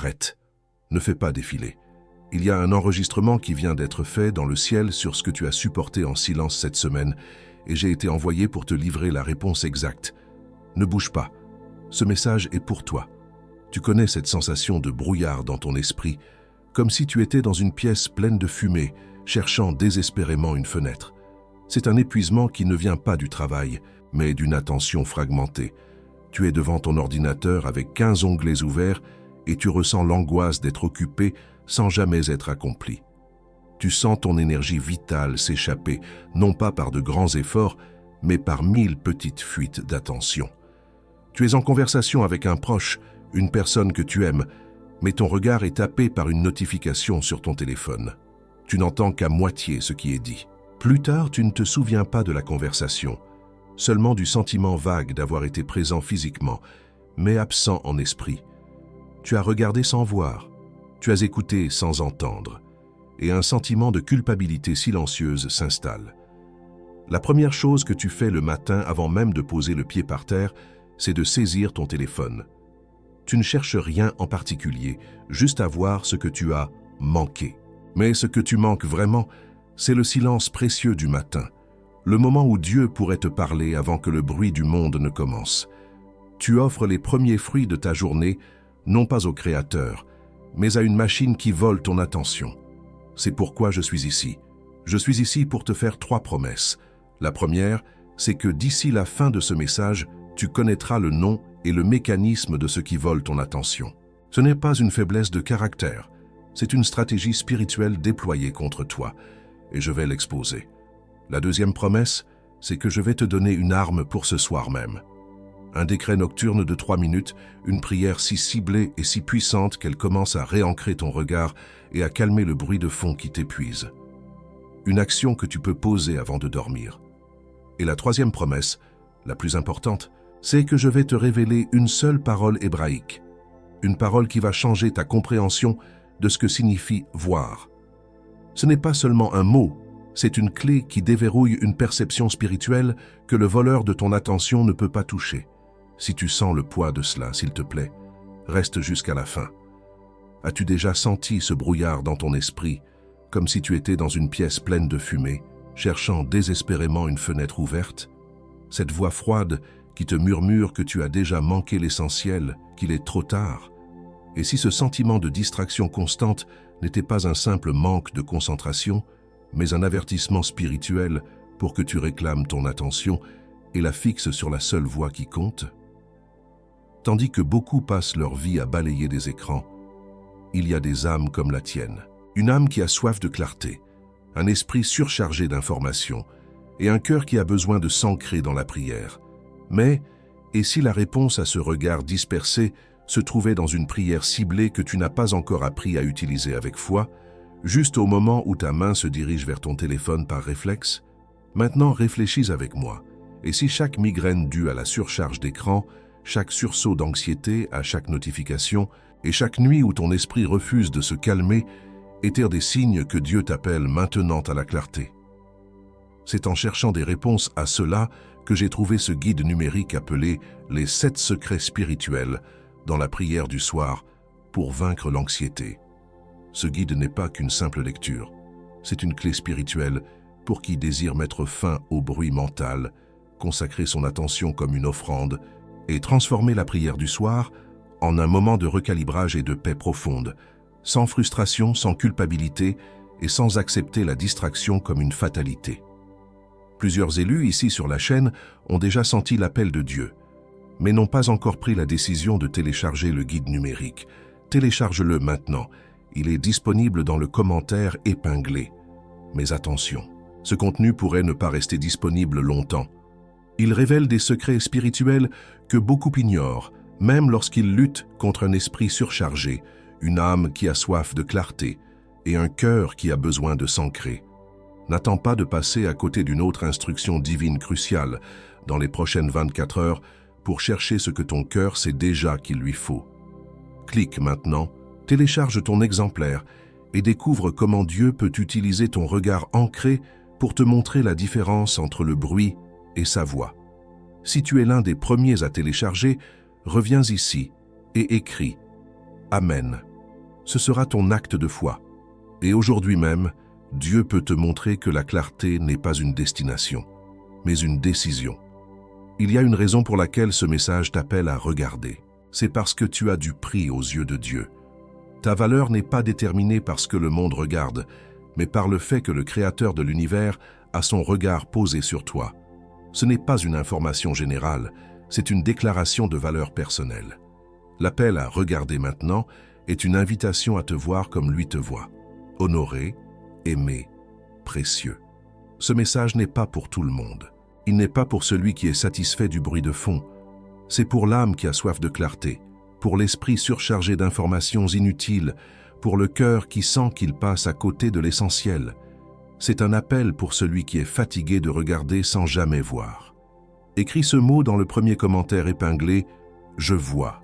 arrête. Ne fais pas défiler. Il y a un enregistrement qui vient d'être fait dans le ciel sur ce que tu as supporté en silence cette semaine et j'ai été envoyé pour te livrer la réponse exacte. Ne bouge pas. Ce message est pour toi. Tu connais cette sensation de brouillard dans ton esprit, comme si tu étais dans une pièce pleine de fumée, cherchant désespérément une fenêtre. C'est un épuisement qui ne vient pas du travail, mais d'une attention fragmentée. Tu es devant ton ordinateur avec 15 onglets ouverts et tu ressens l'angoisse d'être occupé sans jamais être accompli. Tu sens ton énergie vitale s'échapper, non pas par de grands efforts, mais par 1000 petites fuites d'attention. Tu es en conversation avec un proche, une personne que tu aimes, mais ton regard est happé par une notification sur ton téléphone. Tu n'entends qu'à moitié ce qui est dit. Plus tard, tu ne te souviens pas de la conversation, seulement du sentiment vague d'avoir été présent physiquement, mais absent en esprit. Tu as regardé sans voir, tu as écouté sans entendre, et un sentiment de culpabilité silencieuse s'installe. La première chose que tu fais le matin avant même de poser le pied par terre, c'est de saisir ton téléphone. Tu ne cherches rien en particulier, juste à voir ce que tu as manqué. Mais ce que tu manques vraiment, c'est le silence précieux du matin, le moment où Dieu pourrait te parler avant que le bruit du monde ne commence. Tu offres les premiers fruits de ta journée, non pas au Créateur, mais à une machine qui vole ton attention. C'est pourquoi je suis ici. Je suis ici pour te faire 3 promesses. La première, c'est que d'ici la fin de ce message, tu connaîtras le nom et le mécanisme de ce qui vole ton attention. Ce n'est pas une faiblesse de caractère, c'est une stratégie spirituelle déployée contre toi, et je vais l'exposer. La deuxième promesse, c'est que je vais te donner une arme pour ce soir même. Un décret nocturne de 3 minutes, une prière si ciblée et si puissante qu'elle commence à réancrer ton regard et à calmer le bruit de fond qui t'épuise. Une action que tu peux poser avant de dormir. Et la troisième promesse, la plus importante, c'est que je vais te révéler une seule parole hébraïque, une parole qui va changer ta compréhension de ce que signifie voir. Ce n'est pas seulement un mot, c'est une clé qui déverrouille une perception spirituelle que le voleur de ton attention ne peut pas toucher. Si tu sens le poids de cela, s'il te plaît, reste jusqu'à la fin. As-tu déjà senti ce brouillard dans ton esprit, comme si tu étais dans une pièce pleine de fumée, cherchant désespérément une fenêtre ouverte? Cette voix froide qui te murmure que tu as déjà manqué l'essentiel, qu'il est trop tard. Et si ce sentiment de distraction constante n'était pas un simple manque de concentration, mais un avertissement spirituel pour que tu réclames ton attention et la fixes sur la seule voie qui compte? Tandis que beaucoup passent leur vie à balayer des écrans, il y a des âmes comme la tienne. Une âme qui a soif de clarté, un esprit surchargé d'informations et un cœur qui a besoin de s'ancrer dans la prière. Mais, et si la réponse à ce regard dispersé se trouvait dans une prière ciblée que tu n'as pas encore appris à utiliser avec foi, juste au moment où ta main se dirige vers ton téléphone par réflexe? Maintenant, réfléchis avec moi. Et si chaque migraine due à la surcharge d'écran, chaque sursaut d'anxiété à chaque notification, et chaque nuit où ton esprit refuse de se calmer, étaient des signes que Dieu t'appelle maintenant à la clarté? C'est en cherchant des réponses à cela que j'ai trouvé ce guide numérique appelé « Les 7 secrets spirituels » dans la prière du soir pour vaincre l'anxiété. Ce guide n'est pas qu'une simple lecture, c'est une clé spirituelle pour qui désire mettre fin au bruit mental, consacrer son attention comme une offrande et transformer la prière du soir en un moment de recalibrage et de paix profonde, sans frustration, sans culpabilité et sans accepter la distraction comme une fatalité. Plusieurs élus ici sur la chaîne ont déjà senti l'appel de Dieu, mais n'ont pas encore pris la décision de télécharger le guide numérique. Télécharge-le maintenant, il est disponible dans le commentaire épinglé. Mais attention, ce contenu pourrait ne pas rester disponible longtemps. Il révèle des secrets spirituels que beaucoup ignorent, même lorsqu'ils luttent contre un esprit surchargé, une âme qui a soif de clarté et un cœur qui a besoin de s'ancrer. N'attends pas de passer à côté d'une autre instruction divine cruciale dans les prochaines 24 heures pour chercher ce que ton cœur sait déjà qu'il lui faut. Clique maintenant, télécharge ton exemplaire et découvre comment Dieu peut utiliser ton regard ancré pour te montrer la différence entre le bruit et sa voix. Si tu es l'un des premiers à télécharger, reviens ici et écris « Amen » Ce sera ton acte de foi. Et aujourd'hui même, Dieu peut te montrer que la clarté n'est pas une destination, mais une décision. Il y a une raison pour laquelle ce message t'appelle à regarder. C'est parce que tu as du prix aux yeux de Dieu. Ta valeur n'est pas déterminée par ce que le monde regarde, mais par le fait que le Créateur de l'univers a son regard posé sur toi. Ce n'est pas une information générale, c'est une déclaration de valeur personnelle. L'appel à regarder maintenant est une invitation à te voir comme lui te voit. Honoré, aimé, précieux. Ce message n'est pas pour tout le monde. Il n'est pas pour celui qui est satisfait du bruit de fond. C'est pour l'âme qui a soif de clarté, pour l'esprit surchargé d'informations inutiles, pour le cœur qui sent qu'il passe à côté de l'essentiel. C'est un appel pour celui qui est fatigué de regarder sans jamais voir. Écris ce mot dans le premier commentaire épinglé « Je vois ».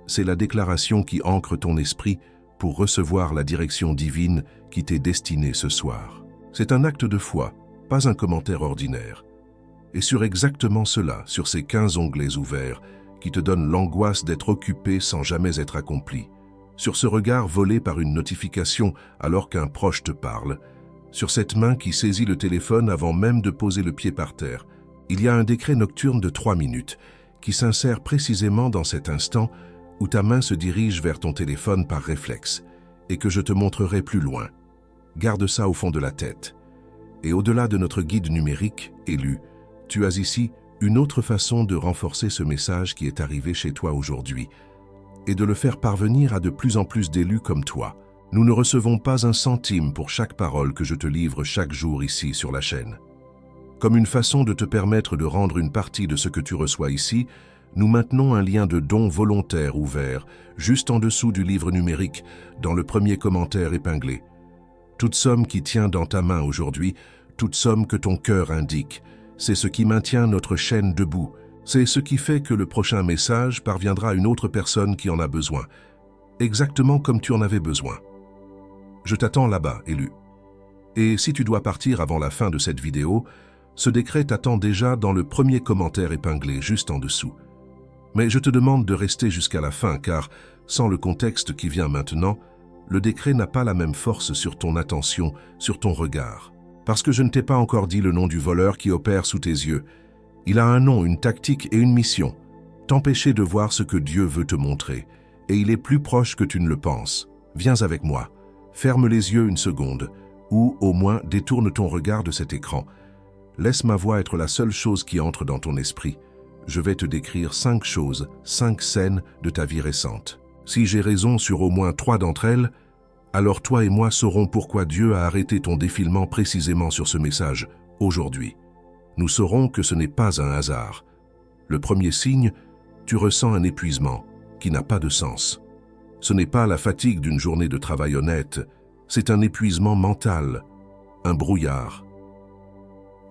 C'est la déclaration qui ancre ton esprit pour recevoir la direction divine qui t'est destinée ce soir. C'est un acte de foi, pas un commentaire ordinaire. Et sur exactement cela, sur ces 15 onglets ouverts, qui te donnent l'angoisse d'être occupé sans jamais être accompli, sur ce regard volé par une notification alors qu'un proche te parle, sur cette main qui saisit le téléphone avant même de poser le pied par terre, il y a un décret nocturne de 3 minutes qui s'insère précisément dans cet instant où ta main se dirige vers ton téléphone par réflexe et que je te montrerai plus loin. Garde ça au fond de la tête. Et au-delà de notre guide numérique, élu, tu as ici une autre façon de renforcer ce message qui est arrivé chez toi aujourd'hui et de le faire parvenir à de plus en plus d'élus comme toi. Nous ne recevons pas un centime pour chaque parole que je te livre chaque jour ici sur la chaîne. Comme une façon de te permettre de rendre une partie de ce que tu reçois ici, nous maintenons un lien de don volontaire ouvert, juste en dessous du livre numérique, dans le premier commentaire épinglé. Toute somme qui tient dans ta main aujourd'hui, toute somme que ton cœur indique, c'est ce qui maintient notre chaîne debout. C'est ce qui fait que le prochain message parviendra à une autre personne qui en a besoin, exactement comme tu en avais besoin. Je t'attends là-bas, élu. Et si tu dois partir avant la fin de cette vidéo, ce décret t'attend déjà dans le premier commentaire épinglé, juste en dessous. Mais je te demande de rester jusqu'à la fin, car, sans le contexte qui vient maintenant, le décret n'a pas la même force sur ton attention, sur ton regard. Parce que je ne t'ai pas encore dit le nom du voleur qui opère sous tes yeux. Il a un nom, une tactique et une mission. T'empêcher de voir ce que Dieu veut te montrer. Et il est plus proche que tu ne le penses. Viens avec moi. Ferme les yeux une seconde, ou au moins détourne ton regard de cet écran. Laisse ma voix être la seule chose qui entre dans ton esprit. Je vais te décrire 5 choses, 5 scènes de ta vie récente. Si j'ai raison sur au moins 3 d'entre elles, alors toi et moi saurons pourquoi Dieu a arrêté ton défilement précisément sur ce message, aujourd'hui. Nous saurons que ce n'est pas un hasard. Le premier signe, tu ressens un épuisement qui n'a pas de sens. Ce n'est pas la fatigue d'une journée de travail honnête, c'est un épuisement mental, un brouillard.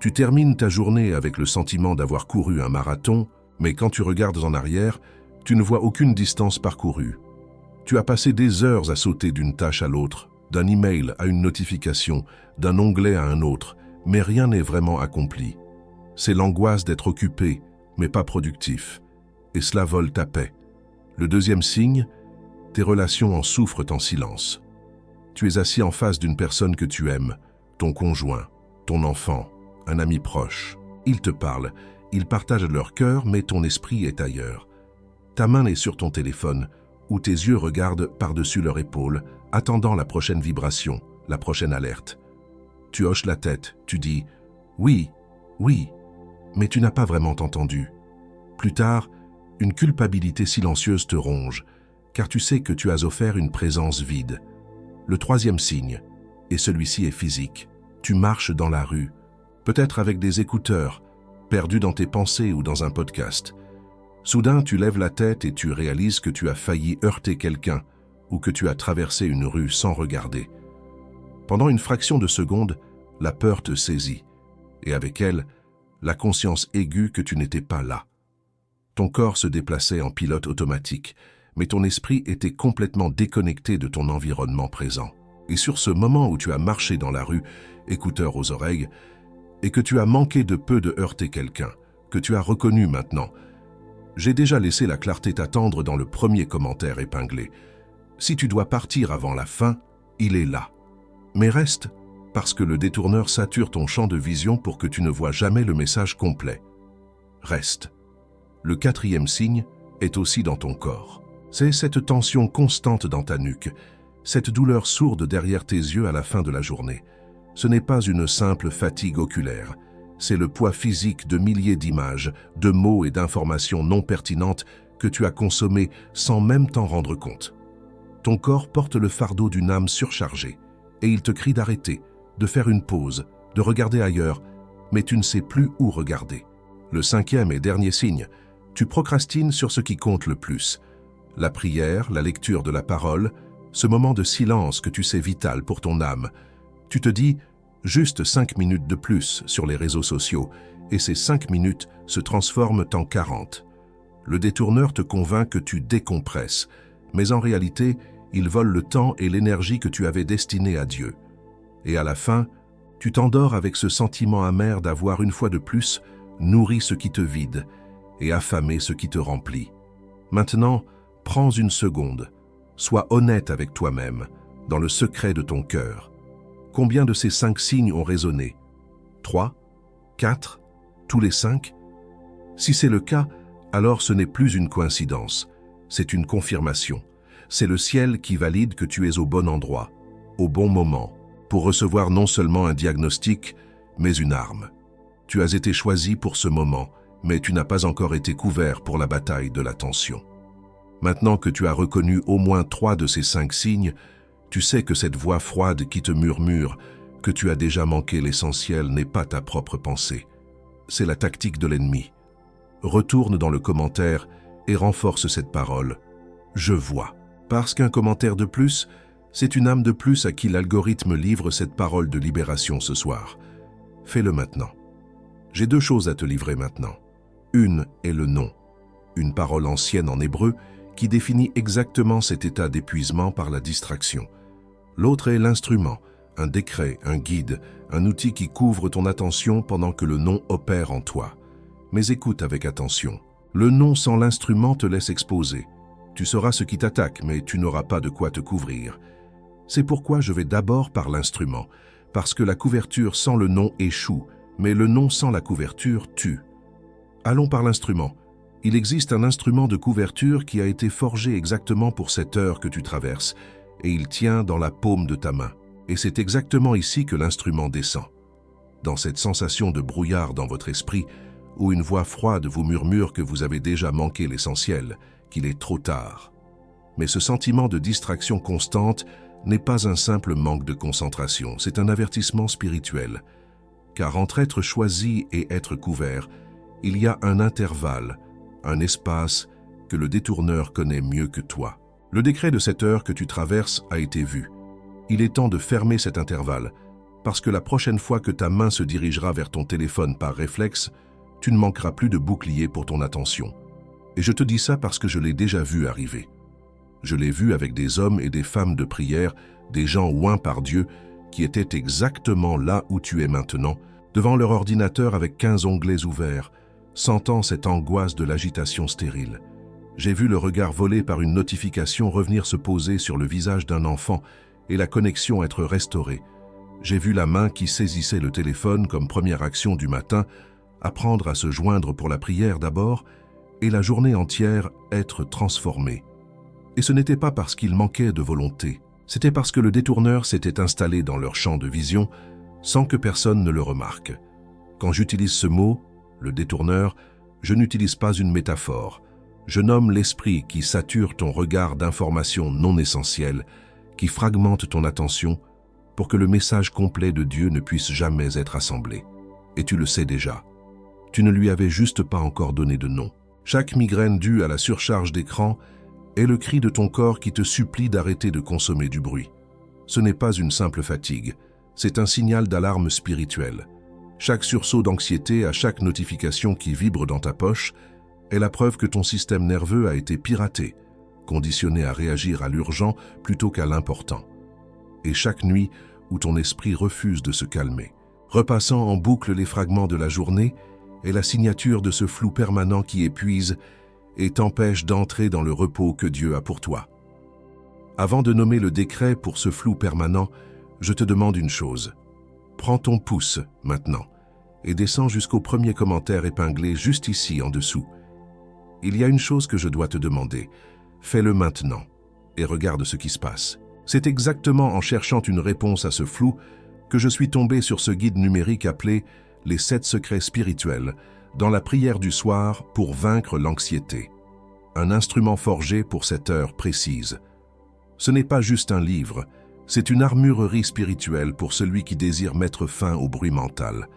Tu termines ta journée avec le sentiment d'avoir couru un marathon, mais quand tu regardes en arrière, tu ne vois aucune distance parcourue. Tu as passé des heures à sauter d'une tâche à l'autre, d'un email à une notification, d'un onglet à un autre, mais rien n'est vraiment accompli. C'est l'angoisse d'être occupé, mais pas productif. Et cela vole ta paix. Le deuxième signe, tes relations en souffrent en silence. Tu es assis en face d'une personne que tu aimes, ton conjoint, ton enfant, un ami proche. Ils te parlent, ils partagent leur cœur, mais ton esprit est ailleurs. Ta main est sur ton téléphone, où tes yeux regardent par-dessus leur épaule, attendant la prochaine vibration, la prochaine alerte. Tu hoches la tête, tu dis « oui, oui », mais tu n'as pas vraiment entendu. Plus tard, une culpabilité silencieuse te ronge, car tu sais que tu as offert une présence vide. Le troisième signe, et celui-ci est physique, tu marches dans la rue, peut-être avec des écouteurs, perdu dans tes pensées ou dans un podcast. Soudain, tu lèves la tête et tu réalises que tu as failli heurter quelqu'un ou que tu as traversé une rue sans regarder. Pendant une fraction de seconde, la peur te saisit, et avec elle, la conscience aiguë que tu n'étais pas là. Ton corps se déplaçait en pilote automatique, mais ton esprit était complètement déconnecté de ton environnement présent. Et sur ce moment où tu as marché dans la rue, écouteurs aux oreilles, et que tu as manqué de peu de heurter quelqu'un, que tu as reconnu maintenant, j'ai déjà laissé la clarté t'attendre dans le premier commentaire épinglé. Si tu dois partir avant la fin, il est là. Mais reste, parce que le détourneur sature ton champ de vision pour que tu ne vois jamais le message complet. Reste. Le 4e signe est aussi dans ton corps. C'est cette tension constante dans ta nuque, cette douleur sourde derrière tes yeux à la fin de la journée. Ce n'est pas une simple fatigue oculaire, c'est le poids physique de milliers d'images, de mots et d'informations non pertinentes que tu as consommées sans même t'en rendre compte. Ton corps porte le fardeau d'une âme surchargée, et il te crie d'arrêter, de faire une pause, de regarder ailleurs, mais tu ne sais plus où regarder. Le 5e et dernier signe, tu procrastines sur ce qui compte le plus. La prière, la lecture de la parole, ce moment de silence que tu sais vital pour ton âme. Tu te dis, juste 5 minutes de plus sur les réseaux sociaux, et ces 5 minutes se transforment en 40. Le détourneur te convainc que tu décompresses, mais en réalité, il vole le temps et l'énergie que tu avais destinés à Dieu. Et à la fin, tu t'endors avec ce sentiment amer d'avoir une fois de plus nourri ce qui te vide et affamé ce qui te remplit. Maintenant, prends une seconde, sois honnête avec toi-même, dans le secret de ton cœur. Combien de ces 5 signes ont résonné? 3? 4? Tous les 5? Si c'est le cas, alors ce n'est plus une coïncidence, c'est une confirmation. C'est le ciel qui valide que tu es au bon endroit, au bon moment, pour recevoir non seulement un diagnostic, mais une arme. Tu as été choisi pour ce moment, mais tu n'as pas encore été couvert pour la bataille de l'attention. Maintenant que tu as reconnu au moins 3 de ces 5 signes, tu sais que cette voix froide qui te murmure que tu as déjà manqué l'essentiel n'est pas ta propre pensée. C'est la tactique de l'ennemi. Retourne dans le commentaire et renforce cette parole. Je vois. Parce qu'un commentaire de plus, c'est une âme de plus à qui l'algorithme livre cette parole de libération ce soir. Fais-le maintenant. J'ai 2 choses à te livrer maintenant. Une est le nom, une parole ancienne en hébreu qui définit exactement cet état d'épuisement par la distraction. L'autre est l'instrument, un décret, un guide, un outil qui couvre ton attention pendant que le nom opère en toi. Mais écoute avec attention. Le nom sans l'instrument te laisse exposé. Tu sauras ce qui t'attaque, mais tu n'auras pas de quoi te couvrir. C'est pourquoi je vais d'abord par l'instrument, parce que la couverture sans le nom échoue, mais le nom sans la couverture tue. Allons par l'instrument. Il existe un instrument de couverture qui a été forgé exactement pour cette heure que tu traverses, et il tient dans la paume de ta main. Et c'est exactement ici que l'instrument descend. Dans cette sensation de brouillard dans votre esprit, où une voix froide vous murmure que vous avez déjà manqué l'essentiel, qu'il est trop tard. Mais ce sentiment de distraction constante n'est pas un simple manque de concentration, c'est un avertissement spirituel. Car entre être choisi et être couvert, il y a un intervalle, un espace que le détourneur connaît mieux que toi. Le décret de cette heure que tu traverses a été vu. Il est temps de fermer cet intervalle, parce que la prochaine fois que ta main se dirigera vers ton téléphone par réflexe, tu ne manqueras plus de bouclier pour ton attention. Et je te dis ça parce que je l'ai déjà vu arriver. Je l'ai vu avec des hommes et des femmes de prière, des gens oints par Dieu, qui étaient exactement là où tu es maintenant, devant leur ordinateur avec 15 onglets ouverts, sentant cette angoisse de l'agitation stérile. J'ai vu le regard volé par une notification revenir se poser sur le visage d'un enfant et la connexion être restaurée. J'ai vu la main qui saisissait le téléphone comme première action du matin, apprendre à se joindre pour la prière d'abord, et la journée entière être transformée. Et ce n'était pas parce qu'il manquait de volonté, c'était parce que le détourneur s'était installé dans leur champ de vision sans que personne ne le remarque. Quand j'utilise ce mot, le détourneur, je n'utilise pas une métaphore. Je nomme l'esprit qui sature ton regard d'informations non essentielles, qui fragmente ton attention pour que le message complet de Dieu ne puisse jamais être assemblé. Et tu le sais déjà. Tu ne lui avais juste pas encore donné de nom. Chaque migraine due à la surcharge d'écran est le cri de ton corps qui te supplie d'arrêter de consommer du bruit. Ce n'est pas une simple fatigue, c'est un signal d'alarme spirituelle. Chaque sursaut d'anxiété à chaque notification qui vibre dans ta poche est la preuve que ton système nerveux a été piraté, conditionné à réagir à l'urgent plutôt qu'à l'important. Et chaque nuit où ton esprit refuse de se calmer, repassant en boucle les fragments de la journée, est la signature de ce flou permanent qui épuise et t'empêche d'entrer dans le repos que Dieu a pour toi. Avant de nommer le décret pour ce flou permanent, je te demande une chose. Prends ton pouce, maintenant, et descends jusqu'au premier commentaire épinglé juste ici en dessous. Il y a une chose que je dois te demander. Fais-le maintenant, et regarde ce qui se passe. C'est exactement en cherchant une réponse à ce flou que je suis tombé sur ce guide numérique appelé « Les 7 secrets spirituels » dans la prière du soir pour vaincre l'anxiété. Un instrument forgé pour cette heure précise. Ce n'est pas juste un livre, c'est une armurerie spirituelle pour celui qui désire mettre fin au bruit mental.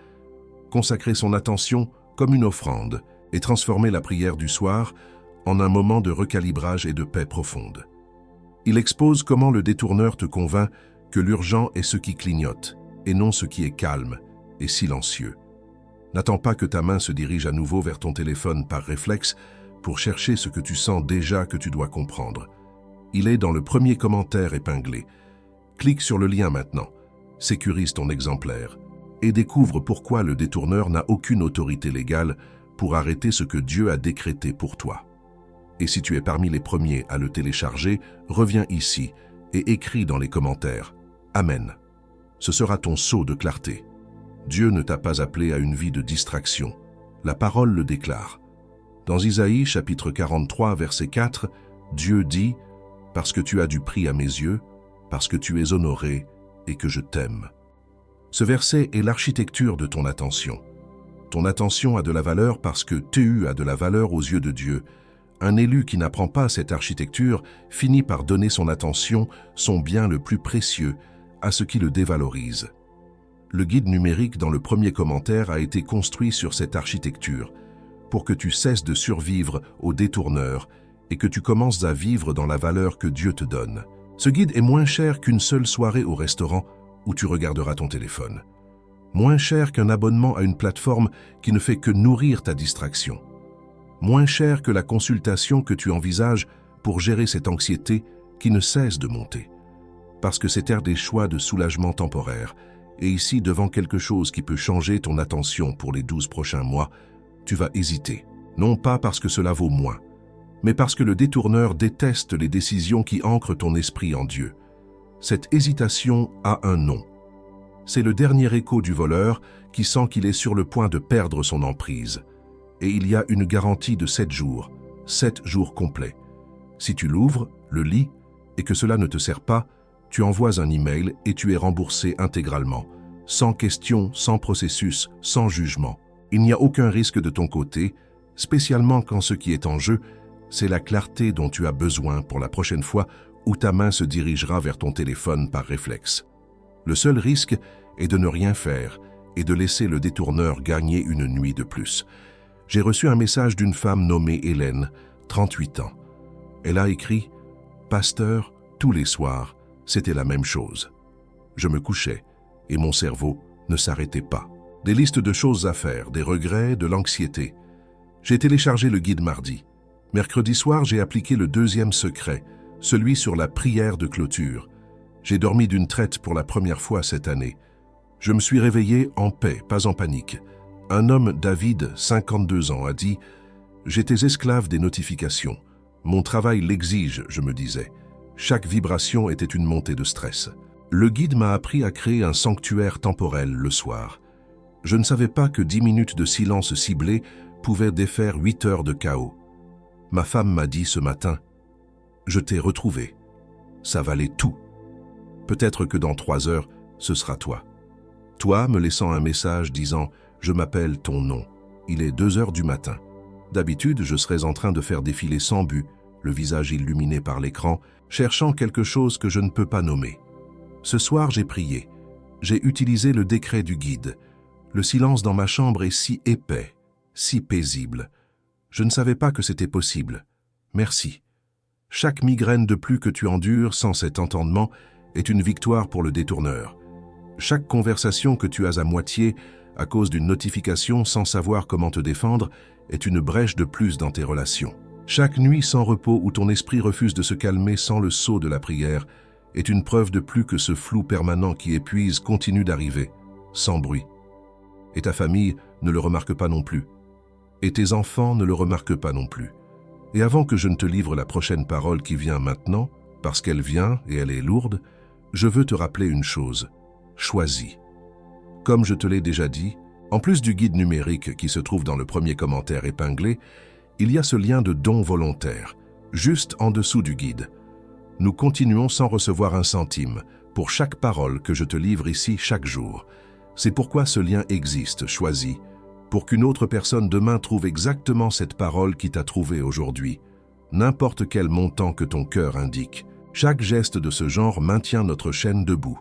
Consacrer son attention comme une offrande et transformer la prière du soir en un moment de recalibrage et de paix profonde. Il expose comment le détourneur te convainc que l'urgent est ce qui clignote et non ce qui est calme et silencieux. N'attends pas que ta main se dirige à nouveau vers ton téléphone par réflexe pour chercher ce que tu sens déjà que tu dois comprendre. Il est dans le premier commentaire épinglé. Clique sur le lien maintenant, sécurise ton exemplaire et découvre pourquoi le détourneur n'a aucune autorité légale pour arrêter ce que Dieu a décrété pour toi. Et si tu es parmi les premiers à le télécharger, reviens ici et écris dans les commentaires « Amen ». Ce sera ton sceau de clarté. Dieu ne t'a pas appelé à une vie de distraction. La parole le déclare. Dans Isaïe, chapitre 43, verset 4, Dieu dit « Parce que tu as du prix à mes yeux, parce que tu es honoré et que je t'aime ». Ce verset est l'architecture de ton attention. Ton attention a de la valeur parce que tu as de la valeur aux yeux de Dieu. Un élu qui n'apprend pas cette architecture finit par donner son attention, son bien le plus précieux, à ce qui le dévalorise. Le guide numérique dans le premier commentaire a été construit sur cette architecture pour que tu cesses de survivre aux détourneurs et que tu commences à vivre dans la valeur que Dieu te donne. Ce guide est moins cher qu'une seule soirée au restaurant où tu regarderas ton téléphone. Moins cher qu'un abonnement à une plateforme qui ne fait que nourrir ta distraction. Moins cher que la consultation que tu envisages pour gérer cette anxiété qui ne cesse de monter. Parce que c'est des choix de soulagement temporaire. Et ici, devant quelque chose qui peut changer ton attention pour les 12 prochains mois, tu vas hésiter. Non pas parce que cela vaut moins, mais parce que le détourneur déteste les décisions qui ancrent ton esprit en Dieu. Cette hésitation a un nom. C'est le dernier écho du voleur qui sent qu'il est sur le point de perdre son emprise. Et il y a une garantie de 7 jours, 7 jours complets. Si tu l'ouvres, le lis, et que cela ne te sert pas, tu envoies un email et tu es remboursé intégralement, sans question, sans processus, sans jugement. Il n'y a aucun risque de ton côté, spécialement quand ce qui est en jeu, c'est la clarté dont tu as besoin pour la prochaine fois où ta main se dirigera vers ton téléphone par réflexe. Le seul risque est de ne rien faire et de laisser le détourneur gagner une nuit de plus. J'ai reçu un message d'une femme nommée Hélène, 38 ans. Elle a écrit « Pasteur, tous les soirs, c'était la même chose. Je me couchais et mon cerveau ne s'arrêtait pas. Des listes de choses à faire, des regrets, de l'anxiété. J'ai téléchargé le guide mardi. Mercredi soir, j'ai appliqué le 2e secret, celui sur la prière de clôture. J'ai dormi d'une traite pour la première fois cette année. Je me suis réveillé en paix, pas en panique. Un homme, David, 52 ans, a dit « J'étais esclave des notifications. Mon travail l'exige, je me disais. Chaque vibration était une montée de stress. Le guide m'a appris à créer un sanctuaire temporel le soir. Je ne savais pas que 10 minutes de silence ciblé pouvaient défaire 8 heures de chaos. Ma femme m'a dit ce matin « Je t'ai retrouvé. Ça valait tout. Peut-être que dans 3 heures, ce sera toi. » Toi, me laissant un message disant « Je m'appelle ton nom. Il est 2 heures du matin. D'habitude, je serais en train de faire défiler sans but, le visage illuminé par l'écran, cherchant quelque chose que je ne peux pas nommer. Ce soir, j'ai prié. J'ai utilisé le décret du guide. Le silence dans ma chambre est si épais, si paisible. Je ne savais pas que c'était possible. Merci. Chaque migraine de plus que tu endures sans cet entendement est une victoire pour le détourneur. Chaque conversation que tu as à moitié à cause d'une notification sans savoir comment te défendre est une brèche de plus dans tes relations. Chaque nuit sans repos où ton esprit refuse de se calmer sans le sceau de la prière est une preuve de plus que ce flou permanent qui épuise continue d'arriver, sans bruit. Et ta famille ne le remarque pas non plus. Et tes enfants ne le remarquent pas non plus. Et avant que je ne te livre la prochaine parole qui vient maintenant, parce qu'elle vient et elle est lourde, je veux te rappeler une chose. Choisis. Comme je te l'ai déjà dit, en plus du guide numérique qui se trouve dans le premier commentaire épinglé, il y a ce lien de don volontaire, juste en dessous du guide. Nous continuons sans recevoir un centime pour chaque parole que je te livre ici chaque jour. C'est pourquoi ce lien existe, choisis, pour qu'une autre personne demain trouve exactement cette parole qui t'a trouvé aujourd'hui. N'importe quel montant que ton cœur indique, chaque geste de ce genre maintient notre chaîne debout.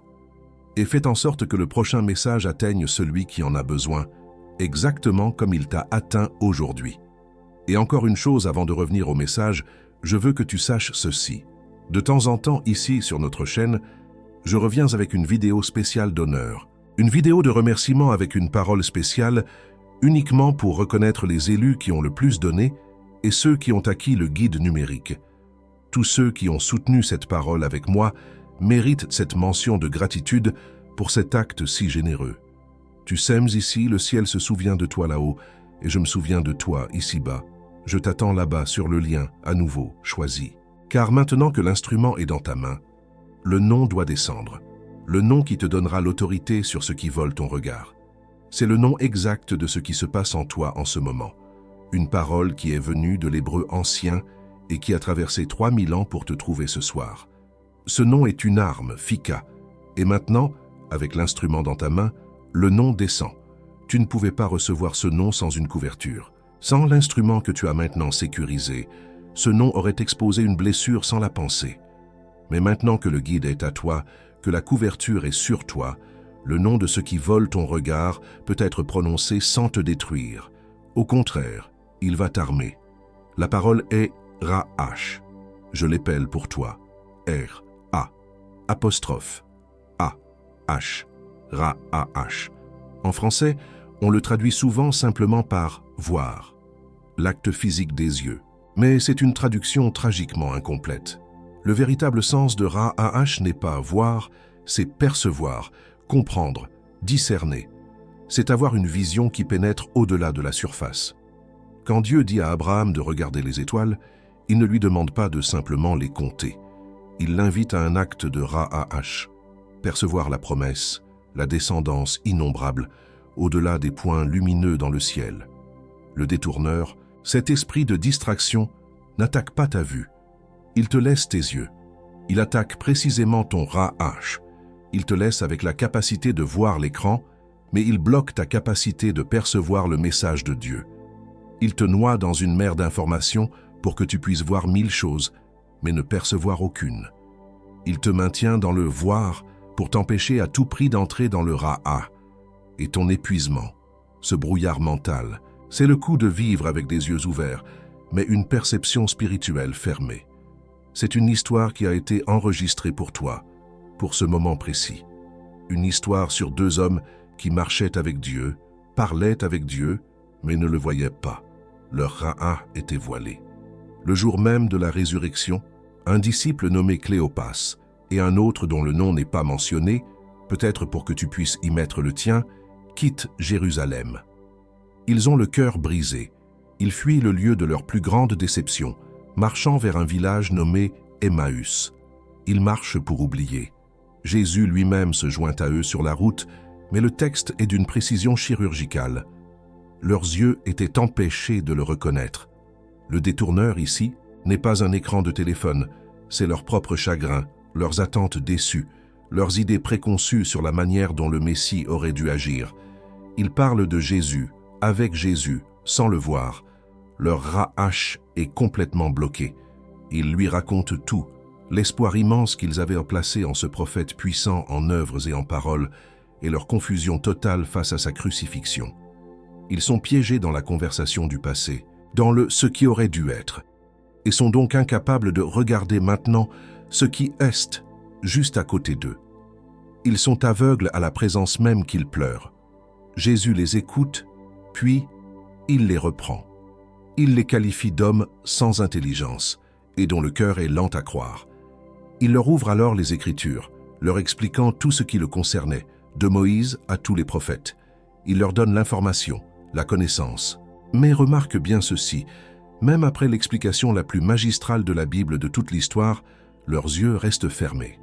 Et fait en sorte que le prochain message atteigne celui qui en a besoin, exactement comme il t'a atteint aujourd'hui. Et encore une chose avant de revenir au message, je veux que tu saches ceci. De temps en temps, ici, sur notre chaîne, je reviens avec une vidéo spéciale d'honneur. Une vidéo de remerciement avec une parole spéciale, uniquement pour reconnaître les élus qui ont le plus donné et ceux qui ont acquis le guide numérique. Tous ceux qui ont soutenu cette parole avec moi méritent cette mention de gratitude pour cet acte si généreux. Tu sèmes ici, le ciel se souvient de toi là-haut, et je me souviens de toi ici-bas. Je t'attends là-bas sur le lien, à nouveau, choisi. Car maintenant que l'instrument est dans ta main, le nom doit descendre. Le nom qui te donnera l'autorité sur ce qui vole ton regard. C'est le nom exact de ce qui se passe en toi en ce moment. Une parole qui est venue de l'hébreu ancien et qui a traversé 3000 ans pour te trouver ce soir. Ce nom est une arme, Fika. Et maintenant, avec l'instrument dans ta main, le nom descend. Tu ne pouvais pas recevoir ce nom sans une couverture. Sans l'instrument que tu as maintenant sécurisé, ce nom aurait exposé une blessure sans la penser. Mais maintenant que le guide est à toi, que la couverture est sur toi, le nom de ce qui vole ton regard peut être prononcé sans te détruire. Au contraire, il va t'armer. La parole est Ra-H. Je l'épelle pour toi. R-A. Apostrophe. A-H. Ra-A-H. En français, on le traduit souvent simplement par « voir », l'acte physique des yeux. Mais c'est une traduction tragiquement incomplète. Le véritable sens de Ra-A-H n'est pas voir, c'est percevoir, comprendre, discerner. C'est avoir une vision qui pénètre au-delà de la surface. Quand Dieu dit à Abraham de regarder les étoiles, il ne lui demande pas de simplement les compter. Il l'invite à un acte de Ra-A-H, percevoir la promesse, la descendance innombrable, au-delà des points lumineux dans le ciel. Le détourneur, cet esprit de distraction, n'attaque pas ta vue. Il te laisse tes yeux. Il attaque précisément ton Ra-H. Il te laisse avec la capacité de voir l'écran, mais il bloque ta capacité de percevoir le message de Dieu. Il te noie dans une mer d'informations pour que tu puisses voir 1000 choses, mais ne percevoir aucune. Il te maintient dans le voir pour t'empêcher à tout prix d'entrer dans le Ra-A. Et ton épuisement, ce brouillard mental, c'est le coup de vivre avec des yeux ouverts, mais une perception spirituelle fermée. C'est une histoire qui a été enregistrée pour toi, pour ce moment précis. Une histoire sur 2 hommes qui marchaient avec Dieu, parlaient avec Dieu, mais ne le voyaient pas. Leur Ra-A était voilé. Le jour même de la résurrection, un disciple nommé Cléopas et un autre dont le nom n'est pas mentionné, peut-être pour que tu puisses y mettre le tien, quittent Jérusalem. Ils ont le cœur brisé. Ils fuient le lieu de leur plus grande déception, marchant vers un village nommé Emmaüs. Ils marchent pour oublier. Jésus lui-même se joint à eux sur la route, mais le texte est d'une précision chirurgicale. Leurs yeux étaient empêchés de le reconnaître. Le détourneur ici n'est pas un écran de téléphone, c'est leur propre chagrin, leurs attentes déçues, leurs idées préconçues sur la manière dont le Messie aurait dû agir. Ils parlent de Jésus, avec Jésus, sans le voir. Leur Ra-H est complètement bloqué. Ils lui racontent tout, l'espoir immense qu'ils avaient placé en ce prophète puissant en œuvres et en paroles, et leur confusion totale face à sa crucifixion. Ils sont piégés dans la conversation du passé, dans le « ce qui aurait dû être », et sont donc incapables de regarder maintenant ce qui est juste à côté d'eux. Ils sont aveugles à la présence même qu'ils pleurent. Jésus les écoute, puis il les reprend. Il les qualifie d'hommes sans intelligence et dont le cœur est lent à croire. Il leur ouvre alors les Écritures, leur expliquant tout ce qui le concernait, de Moïse à tous les prophètes. Il leur donne l'information, la connaissance. Mais remarque bien ceci, même après l'explication la plus magistrale de la Bible de toute l'histoire, leurs yeux restent fermés.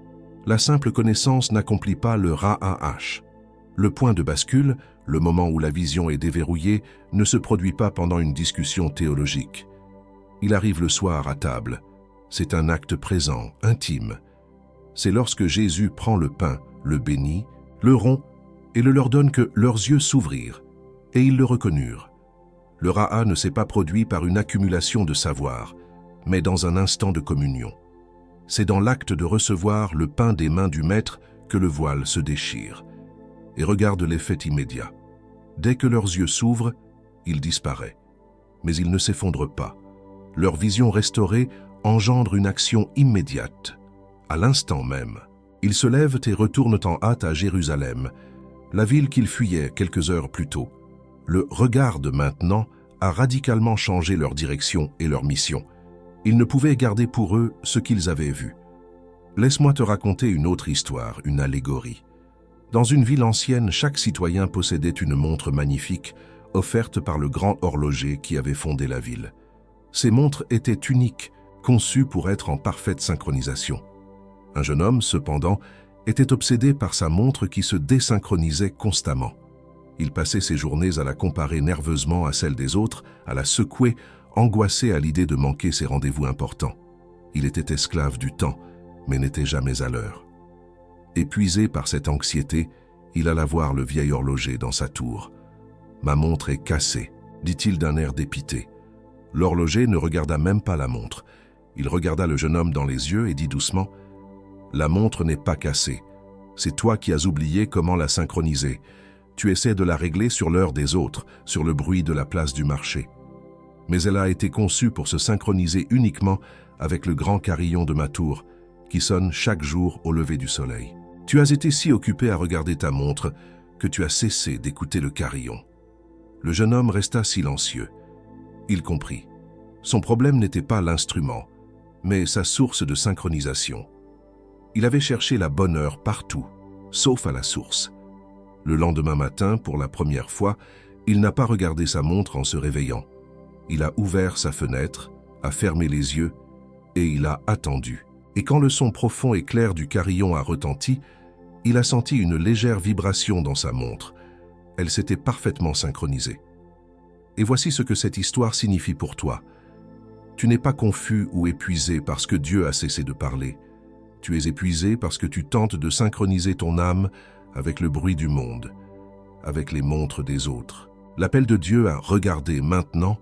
La simple connaissance n'accomplit pas le Ra'ah. Le point de bascule, le moment où la vision est déverrouillée, ne se produit pas pendant une discussion théologique. Il arrive le soir à table. C'est un acte présent, intime. C'est lorsque Jésus prend le pain, le bénit, le rompt et le leur donne que leurs yeux s'ouvrirent, et ils le reconnurent. Le Ra'ah ne s'est pas produit par une accumulation de savoir, mais dans un instant de communion. C'est dans l'acte de recevoir le pain des mains du Maître que le voile se déchire. Et regarde l'effet immédiat. Dès que leurs yeux s'ouvrent, il disparaît. Mais il ne s'effondre pas. Leur vision restaurée engendre une action immédiate. À l'instant même, ils se lèvent et retournent en hâte à Jérusalem, la ville qu'ils fuyaient quelques heures plus tôt. Le « regarde maintenant » a radicalement changé leur direction et leur mission. Ils ne pouvaient garder pour eux ce qu'ils avaient vu. Laisse-moi te raconter une autre histoire, une allégorie. Dans une ville ancienne, chaque citoyen possédait une montre magnifique, offerte par le grand horloger qui avait fondé la ville. Ces montres étaient uniques, conçues pour être en parfaite synchronisation. Un jeune homme, cependant, était obsédé par sa montre qui se désynchronisait constamment. Il passait ses journées à la comparer nerveusement à celle des autres, à la secouer, angoissé à l'idée de manquer ses rendez-vous importants. Il était esclave du temps, mais n'était jamais à l'heure. Épuisé par cette anxiété, il alla voir le vieil horloger dans sa tour. « Ma montre est cassée », dit-il d'un air dépité. L'horloger ne regarda même pas la montre. Il regarda le jeune homme dans les yeux et dit doucement « La montre n'est pas cassée. C'est toi qui as oublié comment la synchroniser. Tu essaies de la régler sur l'heure des autres, sur le bruit de la place du marché. Mais elle a été conçue pour se synchroniser uniquement avec le grand carillon de ma tour, qui sonne chaque jour au lever du soleil. Tu as été si occupé à regarder ta montre que tu as cessé d'écouter le carillon. » Le jeune homme resta silencieux. Il comprit. Son problème n'était pas l'instrument, mais sa source de synchronisation. Il avait cherché la bonne heure partout, sauf à la source. Le lendemain matin, pour la première fois, il n'a pas regardé sa montre en se réveillant. Il a ouvert sa fenêtre, a fermé les yeux, et il a attendu. Et quand le son profond et clair du carillon a retenti, il a senti une légère vibration dans sa montre. Elle s'était parfaitement synchronisée. Et voici ce que cette histoire signifie pour toi. Tu n'es pas confus ou épuisé parce que Dieu a cessé de parler. Tu es épuisé parce que tu tentes de synchroniser ton âme avec le bruit du monde, avec les montres des autres. L'appel de Dieu à regarder maintenant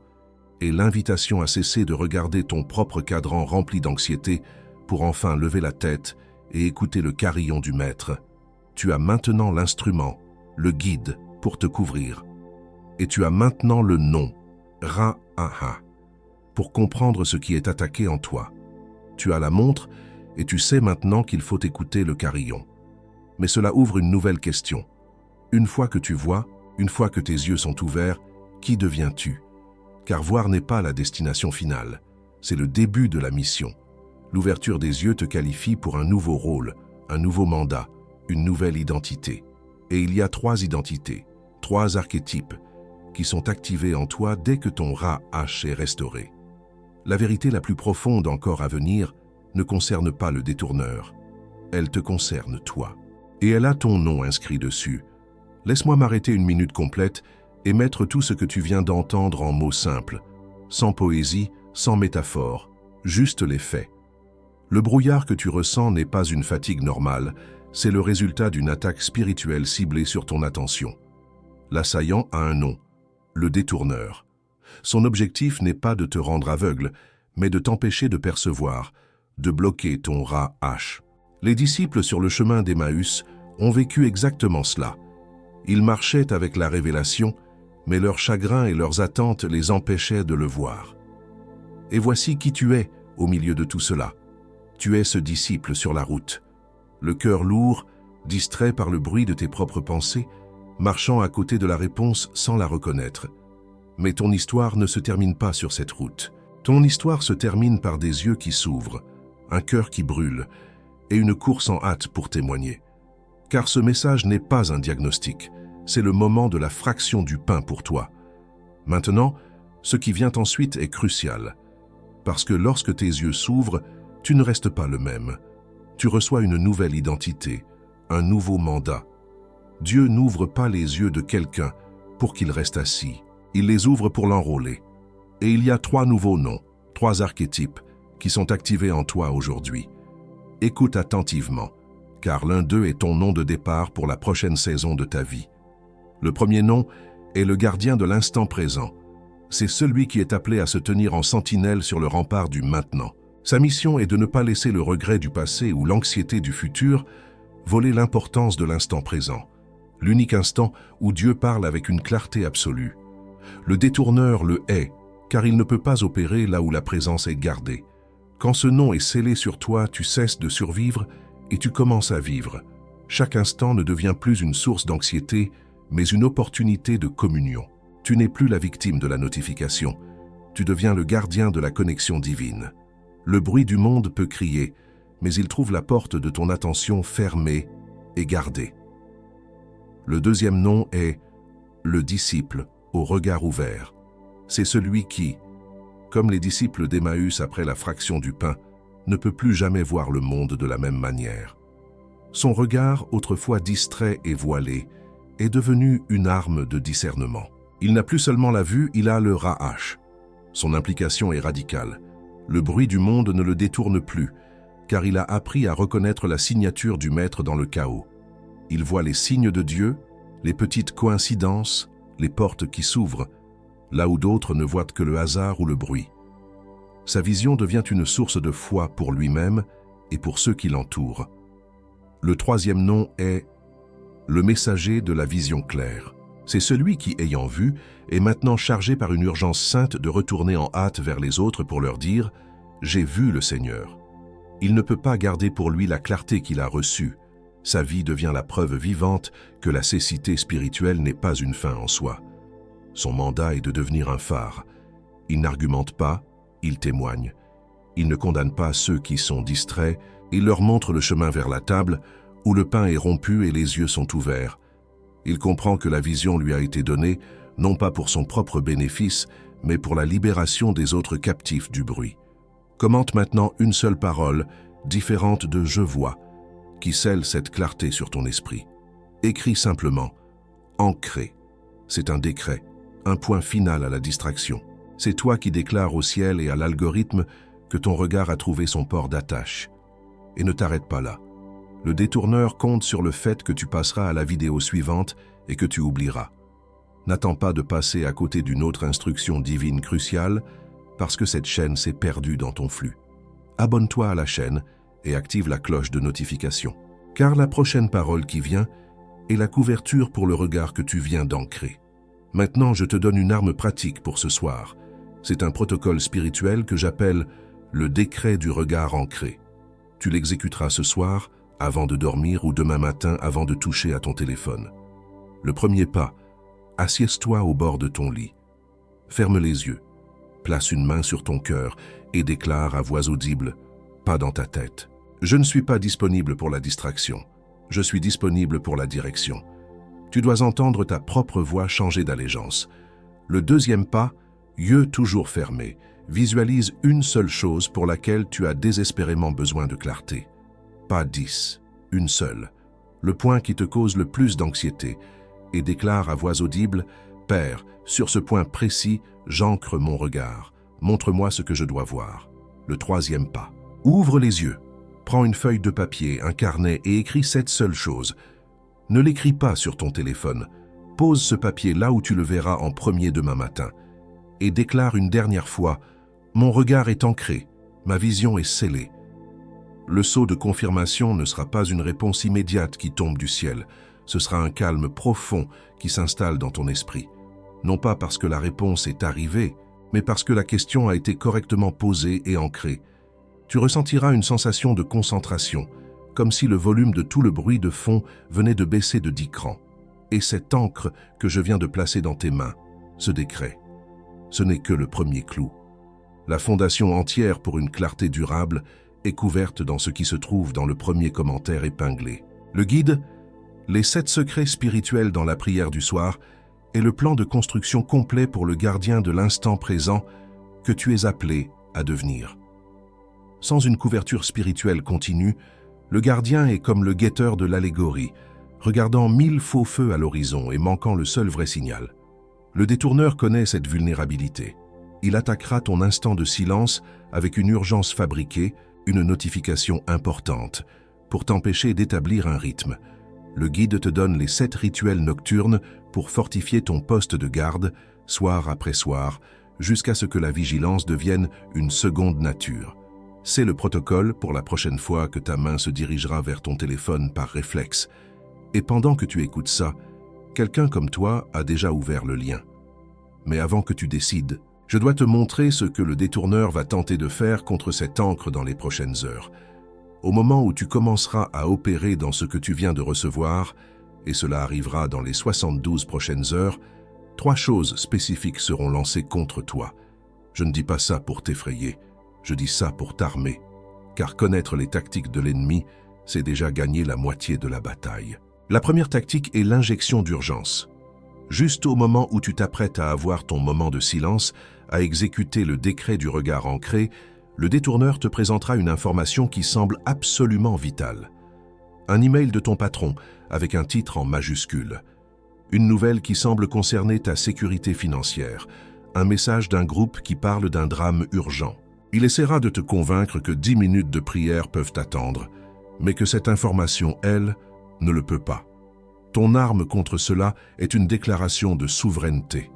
est l'invitation à cesser de regarder ton propre cadran rempli d'anxiété pour enfin lever la tête et écouter le carillon du Maître. Tu as maintenant l'instrument, le guide, pour te couvrir. Et tu as maintenant le nom, Ra'ah, pour comprendre ce qui est attaqué en toi. Tu as la montre et tu sais maintenant qu'il faut écouter le carillon. Mais cela ouvre une nouvelle question. Une fois que tu vois, une fois que tes yeux sont ouverts, qui deviens-tu? Car voir n'est pas la destination finale, c'est le début de la mission. L'ouverture des yeux te qualifie pour un nouveau rôle, un nouveau mandat, une nouvelle identité. Et il y a 3 identités, 3 archétypes qui sont activés en toi dès que ton Ra'ah est restauré. La vérité la plus profonde encore à venir ne concerne pas le détourneur. Elle te concerne toi. Et elle a ton nom inscrit dessus. Laisse-moi m'arrêter une minute complète et mettre tout ce que tu viens d'entendre en mots simples, sans poésie, sans métaphore, juste les faits. Le brouillard que tu ressens n'est pas une fatigue normale, c'est le résultat d'une attaque spirituelle ciblée sur ton attention. L'assaillant a un nom, le détourneur. Son objectif n'est pas de te rendre aveugle, mais de t'empêcher de percevoir, de bloquer ton Ra'ah. Les disciples sur le chemin d'Emmaüs ont vécu exactement cela. Ils marchaient avec la révélation, mais leur chagrin et leurs attentes les empêchaient de le voir. Et voici qui tu es au milieu de tout cela. Tu es ce disciple sur la route, le cœur lourd, distrait par le bruit de tes propres pensées, marchant à côté de la réponse sans la reconnaître. Mais ton histoire ne se termine pas sur cette route. Ton histoire se termine par des yeux qui s'ouvrent, un cœur qui brûle et une course en hâte pour témoigner. Car ce message n'est pas un diagnostic, c'est le moment de la fraction du pain pour toi. Maintenant, ce qui vient ensuite est crucial, parce que lorsque tes yeux s'ouvrent, tu ne restes pas le même. Tu reçois une nouvelle identité, un nouveau mandat. Dieu n'ouvre pas les yeux de quelqu'un pour qu'il reste assis. Il les ouvre pour l'enrôler. Et il y a 3 nouveaux noms, 3 archétypes qui sont activés en toi aujourd'hui. Écoute attentivement, car l'un d'eux est ton nom de départ pour la prochaine saison de ta vie. Le premier nom est le gardien de l'instant présent. C'est celui qui est appelé à se tenir en sentinelle sur le rempart du maintenant. Sa mission est de ne pas laisser le regret du passé ou l'anxiété du futur voler l'importance de l'instant présent, l'unique instant où Dieu parle avec une clarté absolue. Le détourneur le hait, car il ne peut pas opérer là où la présence est gardée. Quand ce nom est scellé sur toi, tu cesses de survivre et tu commences à vivre. Chaque instant ne devient plus une source d'anxiété, mais une opportunité de communion. Tu n'es plus la victime de la notification, tu deviens le gardien de la connexion divine. Le bruit du monde peut crier, mais il trouve la porte de ton attention fermée et gardée. Le deuxième nom est le disciple au regard ouvert. C'est celui qui, comme les disciples d'Emmaüs après la fraction du pain, ne peut plus jamais voir le monde de la même manière. Son regard, autrefois distrait et voilé, est devenu une arme de discernement. Il n'a plus seulement la vue, il a le ra'ach. Son implication est radicale. Le bruit du monde ne le détourne plus, car il a appris à reconnaître la signature du Maître dans le chaos. Il voit les signes de Dieu, les petites coïncidences, les portes qui s'ouvrent, là où d'autres ne voient que le hasard ou le bruit. Sa vision devient une source de foi pour lui-même et pour ceux qui l'entourent. Le troisième nom est le messager de la vision claire. C'est celui qui, ayant vu, est maintenant chargé par une urgence sainte de retourner en hâte vers les autres pour leur dire « J'ai vu le Seigneur ». Il ne peut pas garder pour lui la clarté qu'il a reçue. Sa vie devient la preuve vivante que la cécité spirituelle n'est pas une fin en soi. Son mandat est de devenir un phare. Il n'argumente pas, il témoigne. Il ne condamne pas ceux qui sont distraits, il leur montre le chemin vers la table où le pain est rompu et les yeux sont ouverts. Il comprend que la vision lui a été donnée, non pas pour son propre bénéfice, mais pour la libération des autres captifs du bruit. Commente maintenant une seule parole, différente de « je vois », qui scelle cette clarté sur ton esprit. Écris simplement « ancré ». C'est un décret, un point final à la distraction. C'est toi qui déclares au ciel et à l'algorithme que ton regard a trouvé son port d'attache. Et ne t'arrête pas là. Le détourneur compte sur le fait que tu passeras à la vidéo suivante et que tu oublieras. N'attends pas de passer à côté d'une autre instruction divine cruciale parce que cette chaîne s'est perdue dans ton flux. Abonne-toi à la chaîne et active la cloche de notification. Car la prochaine parole qui vient est la couverture pour le regard que tu viens d'ancrer. Maintenant, je te donne une arme pratique pour ce soir. C'est un protocole spirituel que j'appelle le décret du regard ancré. Tu l'exécuteras ce soir, avant de dormir ou demain matin avant de toucher à ton téléphone. Le premier pas, assieds-toi au bord de ton lit. Ferme les yeux, place une main sur ton cœur et déclare à voix audible, pas dans ta tête. Je ne suis pas disponible pour la distraction, je suis disponible pour la direction. Tu dois entendre ta propre voix changer d'allégeance. Le deuxième pas, yeux toujours fermés, visualise une seule chose pour laquelle tu as désespérément besoin de clarté. Pas 10, une seule, le point qui te cause le plus d'anxiété, et déclare à voix audible, « Père, sur ce point précis, j'ancre mon regard. Montre-moi ce que je dois voir. » Le troisième pas. Ouvre les yeux. Prends une feuille de papier, un carnet et écris cette seule chose. Ne l'écris pas sur ton téléphone. Pose ce papier là où tu le verras en premier demain matin. Et déclare une dernière fois, « Mon regard est ancré, ma vision est scellée. » Le sceau de confirmation ne sera pas une réponse immédiate qui tombe du ciel. Ce sera un calme profond qui s'installe dans ton esprit. Non pas parce que la réponse est arrivée, mais parce que la question a été correctement posée et ancrée. Tu ressentiras une sensation de concentration, comme si le volume de tout le bruit de fond venait de baisser de 10 crans. Et cette encre que je viens de placer dans tes mains, ce décret, ce n'est que le premier clou. La fondation entière pour une clarté durable est couverte dans ce qui se trouve dans le premier commentaire épinglé. Le guide, les 7 secrets spirituels dans la prière du soir, est le plan de construction complet pour le gardien de l'instant présent que tu es appelé à devenir. Sans une couverture spirituelle continue, le gardien est comme le guetteur de l'allégorie, regardant 1000 faux feux à l'horizon et manquant le seul vrai signal. Le détourneur connaît cette vulnérabilité. Il attaquera ton instant de silence avec une urgence fabriquée, une notification importante, pour t'empêcher d'établir un rythme. Le guide te donne les 7 rituels nocturnes pour fortifier ton poste de garde, soir après soir, jusqu'à ce que la vigilance devienne une seconde nature. C'est le protocole pour la prochaine fois que ta main se dirigera vers ton téléphone par réflexe. Et pendant que tu écoutes ça, quelqu'un comme toi a déjà ouvert le lien. Mais avant que tu décides, je dois te montrer ce que le détourneur va tenter de faire contre cette encre dans les prochaines heures. Au moment où tu commenceras à opérer dans ce que tu viens de recevoir, et cela arrivera dans les 72 prochaines heures, 3 choses spécifiques seront lancées contre toi. Je ne dis pas ça pour t'effrayer, je dis ça pour t'armer, car connaître les tactiques de l'ennemi, c'est déjà gagner la moitié de la bataille. La première tactique est l'injection d'urgence. Juste au moment où tu t'apprêtes à avoir ton moment de silence, à exécuter le décret du regard ancré, le détourneur te présentera une information qui semble absolument vitale. Un email de ton patron avec un titre en majuscule. Une nouvelle qui semble concerner ta sécurité financière. Un message d'un groupe qui parle d'un drame urgent. Il essaiera de te convaincre que 10 minutes de prière peuvent attendre, mais que cette information, elle, ne le peut pas. Ton arme contre cela est une déclaration de souveraineté.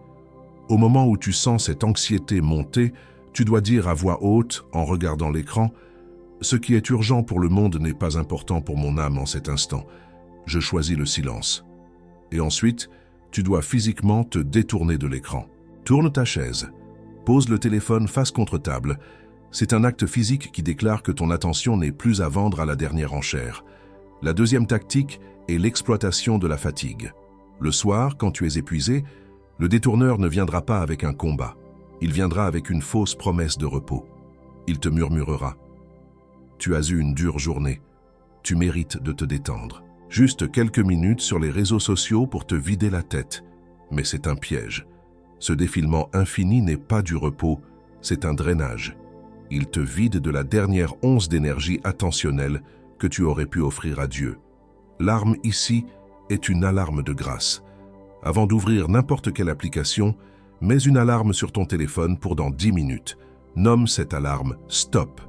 Au moment où tu sens cette anxiété monter, tu dois dire à voix haute, en regardant l'écran, « Ce qui est urgent pour le monde n'est pas important pour mon âme en cet instant. Je choisis le silence. » Et ensuite, tu dois physiquement te détourner de l'écran. Tourne ta chaise. Pose le téléphone face contre table. C'est un acte physique qui déclare que ton attention n'est plus à vendre à la dernière enchère. La deuxième tactique est l'exploitation de la fatigue. Le soir, quand tu es épuisé, le détourneur ne viendra pas avec un combat. Il viendra avec une fausse promesse de repos. Il te murmurera « Tu as eu une dure journée. Tu mérites de te détendre. » Juste quelques minutes sur les réseaux sociaux pour te vider la tête. Mais c'est un piège. Ce défilement infini n'est pas du repos, c'est un drainage. Il te vide de la dernière once d'énergie attentionnelle que tu aurais pu offrir à Dieu. L'arme ici est une alarme de grâce. Avant d'ouvrir n'importe quelle application, mets une alarme sur ton téléphone pour dans 10 minutes. Nomme cette alarme « Stop ».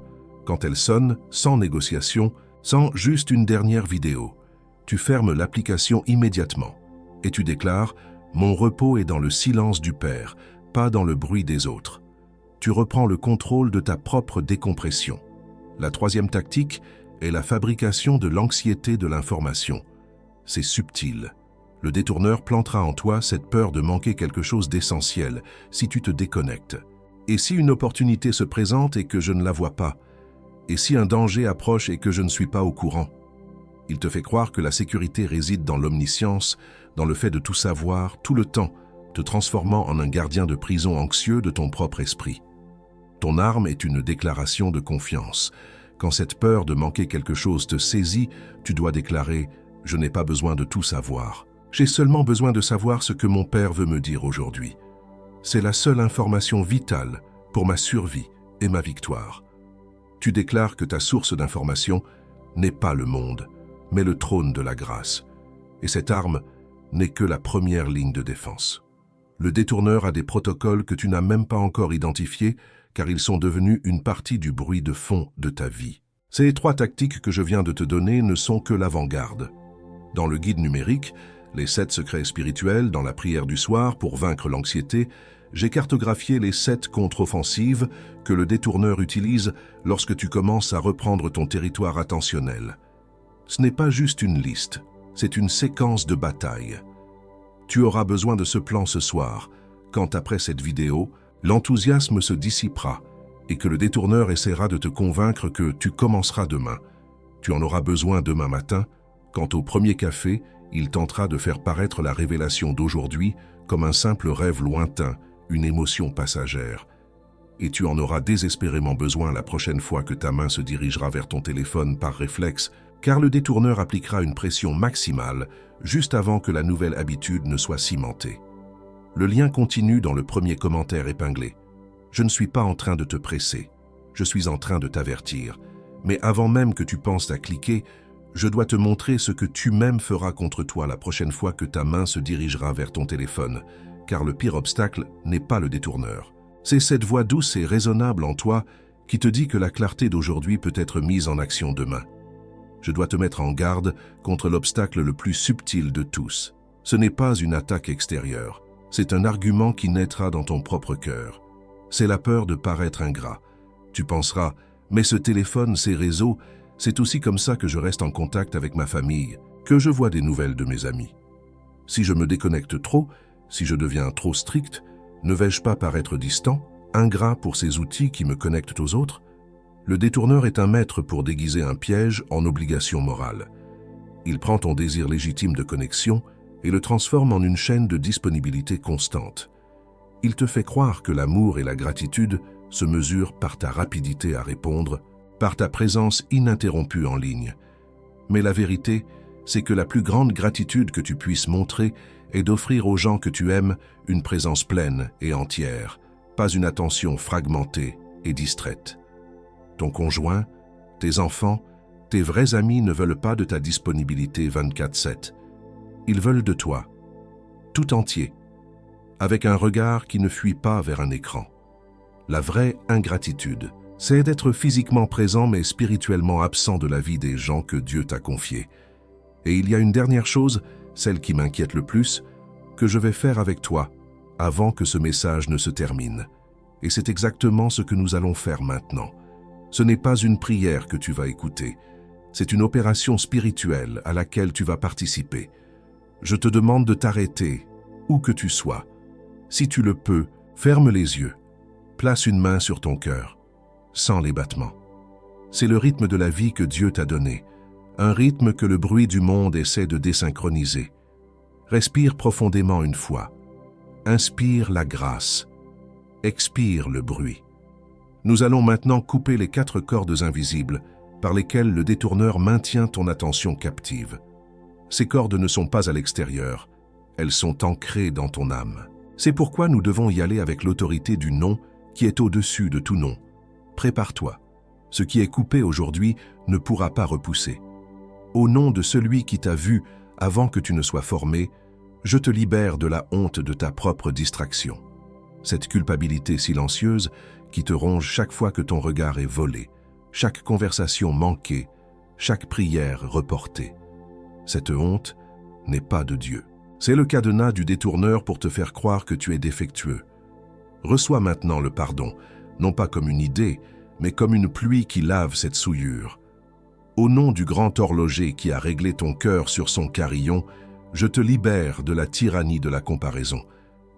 Quand elle sonne, sans négociation, sans juste une dernière vidéo, tu fermes l'application immédiatement et tu déclares « Mon repos est dans le silence du Père, pas dans le bruit des autres ». Tu reprends le contrôle de ta propre décompression. La troisième tactique est la fabrication de l'anxiété de l'information. C'est subtil. Le détourneur plantera en toi cette peur de manquer quelque chose d'essentiel si tu te déconnectes. Et si une opportunité se présente et que je ne la vois pas? Et si un danger approche et que je ne suis pas au courant? Il te fait croire que la sécurité réside dans l'omniscience, dans le fait de tout savoir, tout le temps, te transformant en un gardien de prison anxieux de ton propre esprit. Ton arme est une déclaration de confiance. Quand cette peur de manquer quelque chose te saisit, tu dois déclarer « Je n'ai pas besoin de tout savoir. J'ai seulement besoin de savoir ce que mon Père veut me dire aujourd'hui. C'est la seule information vitale pour ma survie et ma victoire. » Tu déclares que ta source d'information n'est pas le monde, mais le trône de la grâce. Et cette arme n'est que la première ligne de défense. Le détourneur a des protocoles que tu n'as même pas encore identifiés, car ils sont devenus une partie du bruit de fond de ta vie. Ces 3 tactiques que je viens de te donner ne sont que l'avant-garde. Dans le guide numérique, les 7 secrets spirituels dans la prière du soir pour vaincre l'anxiété, j'ai cartographié les 7 contre-offensives que le détourneur utilise lorsque tu commences à reprendre ton territoire attentionnel. Ce n'est pas juste une liste, c'est une séquence de bataille. Tu auras besoin de ce plan ce soir, quand après cette vidéo, l'enthousiasme se dissipera et que le détourneur essaiera de te convaincre que tu commenceras demain. Tu en auras besoin demain matin, quand au premier café, il tentera de faire paraître la révélation d'aujourd'hui comme un simple rêve lointain, une émotion passagère. Et tu en auras désespérément besoin la prochaine fois que ta main se dirigera vers ton téléphone par réflexe, car le détourneur appliquera une pression maximale juste avant que la nouvelle habitude ne soit cimentée. Le lien continue dans le premier commentaire épinglé. Je ne suis pas en train de te presser. Je suis en train de t'avertir. Mais avant même que tu penses à cliquer, je dois te montrer ce que tu-même feras contre toi la prochaine fois que ta main se dirigera vers ton téléphone, car le pire obstacle n'est pas le détourneur. C'est cette voix douce et raisonnable en toi qui te dit que la clarté d'aujourd'hui peut être mise en action demain. Je dois te mettre en garde contre l'obstacle le plus subtil de tous. Ce n'est pas une attaque extérieure, c'est un argument qui naîtra dans ton propre cœur. C'est la peur de paraître ingrat. Tu penseras, mais ce téléphone, ces réseaux, c'est aussi comme ça que je reste en contact avec ma famille, que je vois des nouvelles de mes amis. Si je me déconnecte trop, si je deviens trop strict, ne vais-je pas paraître distant, ingrat pour ces outils qui me connectent aux autres? Le détourneur est un maître pour déguiser un piège en obligation morale. Il prend ton désir légitime de connexion et le transforme en une chaîne de disponibilité constante. Il te fait croire que l'amour et la gratitude se mesurent par ta rapidité à répondre, par ta présence ininterrompue en ligne. Mais la vérité, c'est que la plus grande gratitude que tu puisses montrer est d'offrir aux gens que tu aimes une présence pleine et entière, pas une attention fragmentée et distraite. Ton conjoint, tes enfants, tes vrais amis ne veulent pas de ta disponibilité 24/7. Ils veulent de toi, tout entier, avec un regard qui ne fuit pas vers un écran. La vraie ingratitude, c'est d'être physiquement présent mais spirituellement absent de la vie des gens que Dieu t'a confiés. Et il y a une dernière chose, celle qui m'inquiète le plus, que je vais faire avec toi avant que ce message ne se termine. Et c'est exactement ce que nous allons faire maintenant. Ce n'est pas une prière que tu vas écouter, c'est une opération spirituelle à laquelle tu vas participer. Je te demande de t'arrêter, où que tu sois. Si tu le peux, ferme les yeux. Place une main sur ton cœur, sans les battements. C'est le rythme de la vie que Dieu t'a donné, un rythme que le bruit du monde essaie de désynchroniser. Respire profondément une fois. Inspire la grâce. Expire le bruit. Nous allons maintenant couper les 4 cordes invisibles par lesquelles le détourneur maintient ton attention captive. Ces cordes ne sont pas à l'extérieur, elles sont ancrées dans ton âme. C'est pourquoi nous devons y aller avec l'autorité du nom qui est au-dessus de tout nom. Prépare-toi. Ce qui est coupé aujourd'hui ne pourra pas repousser. Au nom de celui qui t'a vu avant que tu ne sois formé, je te libère de la honte de ta propre distraction. Cette culpabilité silencieuse qui te ronge chaque fois que ton regard est volé, chaque conversation manquée, chaque prière reportée. Cette honte n'est pas de Dieu. C'est le cadenas du détourneur pour te faire croire que tu es défectueux. Reçois maintenant le pardon, non pas comme une idée, mais comme une pluie qui lave cette souillure. Au nom du grand horloger qui a réglé ton cœur sur son carillon, je te libère de la tyrannie de la comparaison.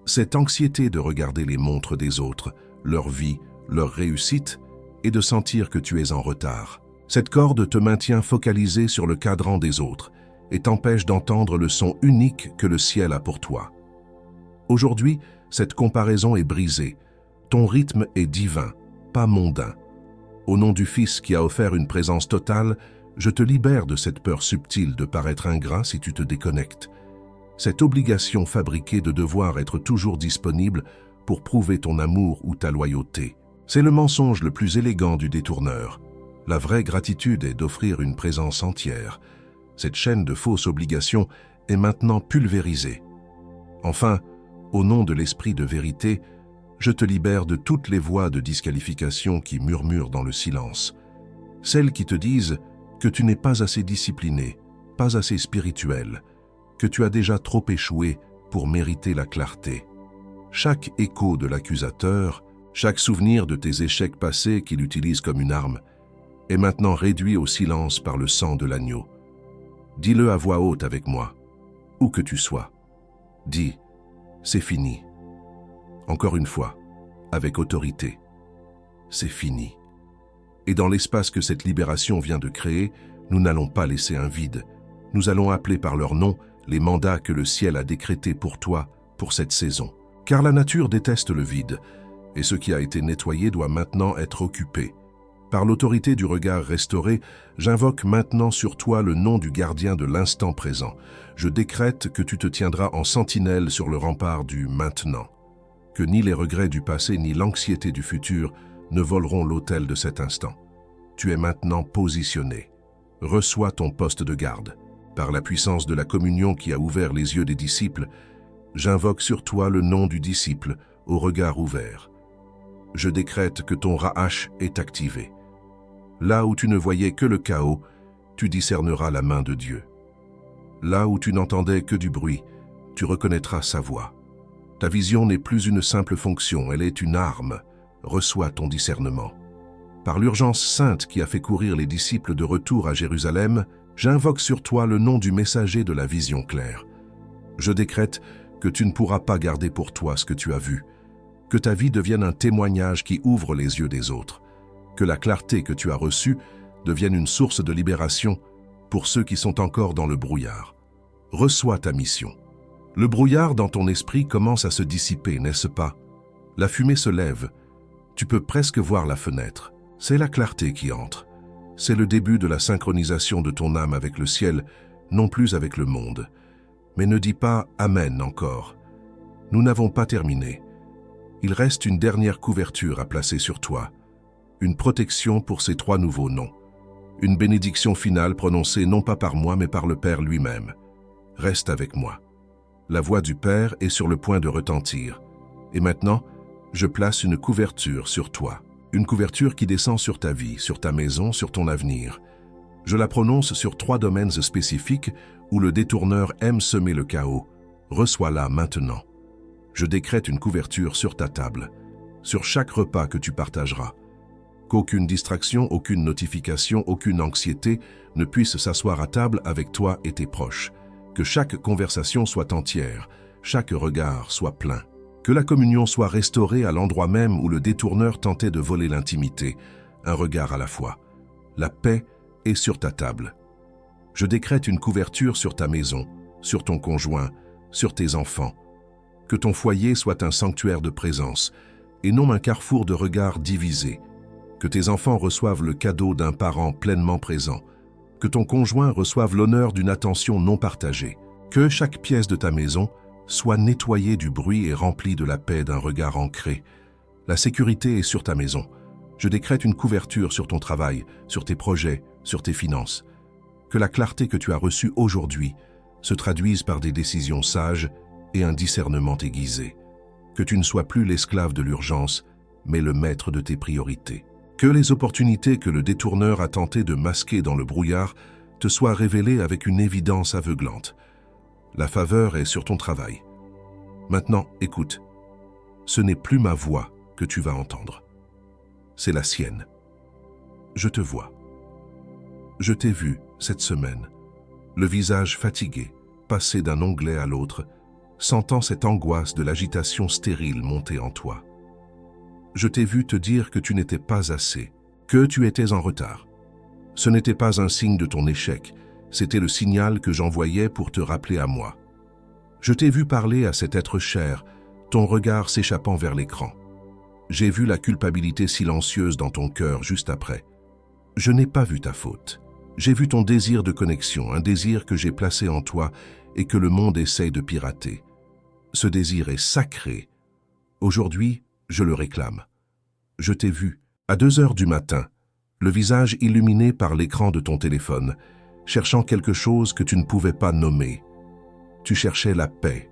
Cette anxiété de regarder les montres des autres, leur vie, leur réussite, et de sentir que tu es en retard. Cette corde te maintient focalisé sur le cadran des autres et t'empêche d'entendre le son unique que le ciel a pour toi. Aujourd'hui, cette comparaison est brisée. Ton rythme est divin, pas mondain. Au nom du Fils qui a offert une présence totale, je te libère de cette peur subtile de paraître ingrat si tu te déconnectes. Cette obligation fabriquée de devoir être toujours disponible pour prouver ton amour ou ta loyauté. C'est le mensonge le plus élégant du détourneur. La vraie gratitude est d'offrir une présence entière. Cette chaîne de fausses obligations est maintenant pulvérisée. Enfin, au nom de l'esprit de vérité, je te libère de toutes les voix de disqualification qui murmurent dans le silence. Celles qui te disent que tu n'es pas assez discipliné, pas assez spirituel, que tu as déjà trop échoué pour mériter la clarté. Chaque écho de l'accusateur, chaque souvenir de tes échecs passés qu'il utilise comme une arme, est maintenant réduit au silence par le sang de l'agneau. Dis-le à voix haute avec moi, où que tu sois. Dis, c'est fini. Encore une fois, avec autorité. C'est fini. Et dans l'espace que cette libération vient de créer, nous n'allons pas laisser un vide. Nous allons appeler par leur nom les mandats que le ciel a décrétés pour toi, pour cette saison. Car la nature déteste le vide, et ce qui a été nettoyé doit maintenant être occupé. Par l'autorité du regard restauré, j'invoque maintenant sur toi le nom du gardien de l'instant présent. Je décrète que tu te tiendras en sentinelle sur le rempart du maintenant. Que ni les regrets du passé ni l'anxiété du futur ne voleront l'autel de cet instant. Tu es maintenant positionné. Reçois ton poste de garde. Par la puissance de la communion qui a ouvert les yeux des disciples, j'invoque sur toi le nom du disciple au regard ouvert. Je décrète que ton Ra'ach est activé. Là où tu ne voyais que le chaos, tu discerneras la main de Dieu. Là où tu n'entendais que du bruit, tu reconnaîtras sa voix. Ta vision n'est plus une simple fonction, elle est une arme. Reçois ton discernement. Par l'urgence sainte qui a fait courir les disciples de retour à Jérusalem, j'invoque sur toi le nom du messager de la vision claire. Je décrète que tu ne pourras pas garder pour toi ce que tu as vu, que ta vie devienne un témoignage qui ouvre les yeux des autres, que la clarté que tu as reçue devienne une source de libération pour ceux qui sont encore dans le brouillard. Reçois ta mission. Le brouillard dans ton esprit commence à se dissiper, n'est-ce pas? La fumée se lève. Tu peux presque voir la fenêtre. C'est la clarté qui entre. C'est le début de la synchronisation de ton âme avec le ciel, non plus avec le monde. Mais ne dis pas « Amen » encore. Nous n'avons pas terminé. Il reste une dernière couverture à placer sur toi. Une protection pour ces 3 nouveaux noms. Une bénédiction finale prononcée non pas par moi mais par le Père lui-même. Reste avec moi. La voix du Père est sur le point de retentir. Et maintenant, je place une couverture sur toi. Une couverture qui descend sur ta vie, sur ta maison, sur ton avenir. Je la prononce sur 3 domaines spécifiques où le détourneur aime semer le chaos. Reçois-la maintenant. Je décrète une couverture sur ta table, sur chaque repas que tu partageras. Qu'aucune distraction, aucune notification, aucune anxiété ne puisse s'asseoir à table avec toi et tes proches. Que chaque conversation soit entière, chaque regard soit plein. Que la communion soit restaurée à l'endroit même où le détourneur tentait de voler l'intimité, un regard à la fois. La paix est sur ta table. Je décrète une couverture sur ta maison, sur ton conjoint, sur tes enfants. Que ton foyer soit un sanctuaire de présence, et non un carrefour de regards divisés. Que tes enfants reçoivent le cadeau d'un parent pleinement présent. Que ton conjoint reçoive l'honneur d'une attention non partagée. Que chaque pièce de ta maison soit nettoyée du bruit et remplie de la paix d'un regard ancré. La sécurité est sur ta maison. Je décrète une couverture sur ton travail, sur tes projets, sur tes finances. Que la clarté que tu as reçue aujourd'hui se traduise par des décisions sages et un discernement aiguisé. Que tu ne sois plus l'esclave de l'urgence, mais le maître de tes priorités. Que les opportunités que le détourneur a tenté de masquer dans le brouillard te soient révélées avec une évidence aveuglante. La faveur est sur ton travail. Maintenant, écoute. Ce n'est plus ma voix que tu vas entendre. C'est la sienne. Je te vois. Je t'ai vu, cette semaine, le visage fatigué, passer d'un onglet à l'autre, sentant cette angoisse de l'agitation stérile monter en toi. Je t'ai vu te dire que tu n'étais pas assez, que tu étais en retard. Ce n'était pas un signe de ton échec, c'était le signal que j'envoyais pour te rappeler à moi. Je t'ai vu parler à cet être cher, ton regard s'échappant vers l'écran. J'ai vu la culpabilité silencieuse dans ton cœur juste après. Je n'ai pas vu ta faute. J'ai vu ton désir de connexion, un désir que j'ai placé en toi et que le monde essaye de pirater. Ce désir est sacré. Aujourd'hui, je le réclame. Je t'ai vu, à 2 heures du matin, le visage illuminé par l'écran de ton téléphone, cherchant quelque chose que tu ne pouvais pas nommer. Tu cherchais la paix,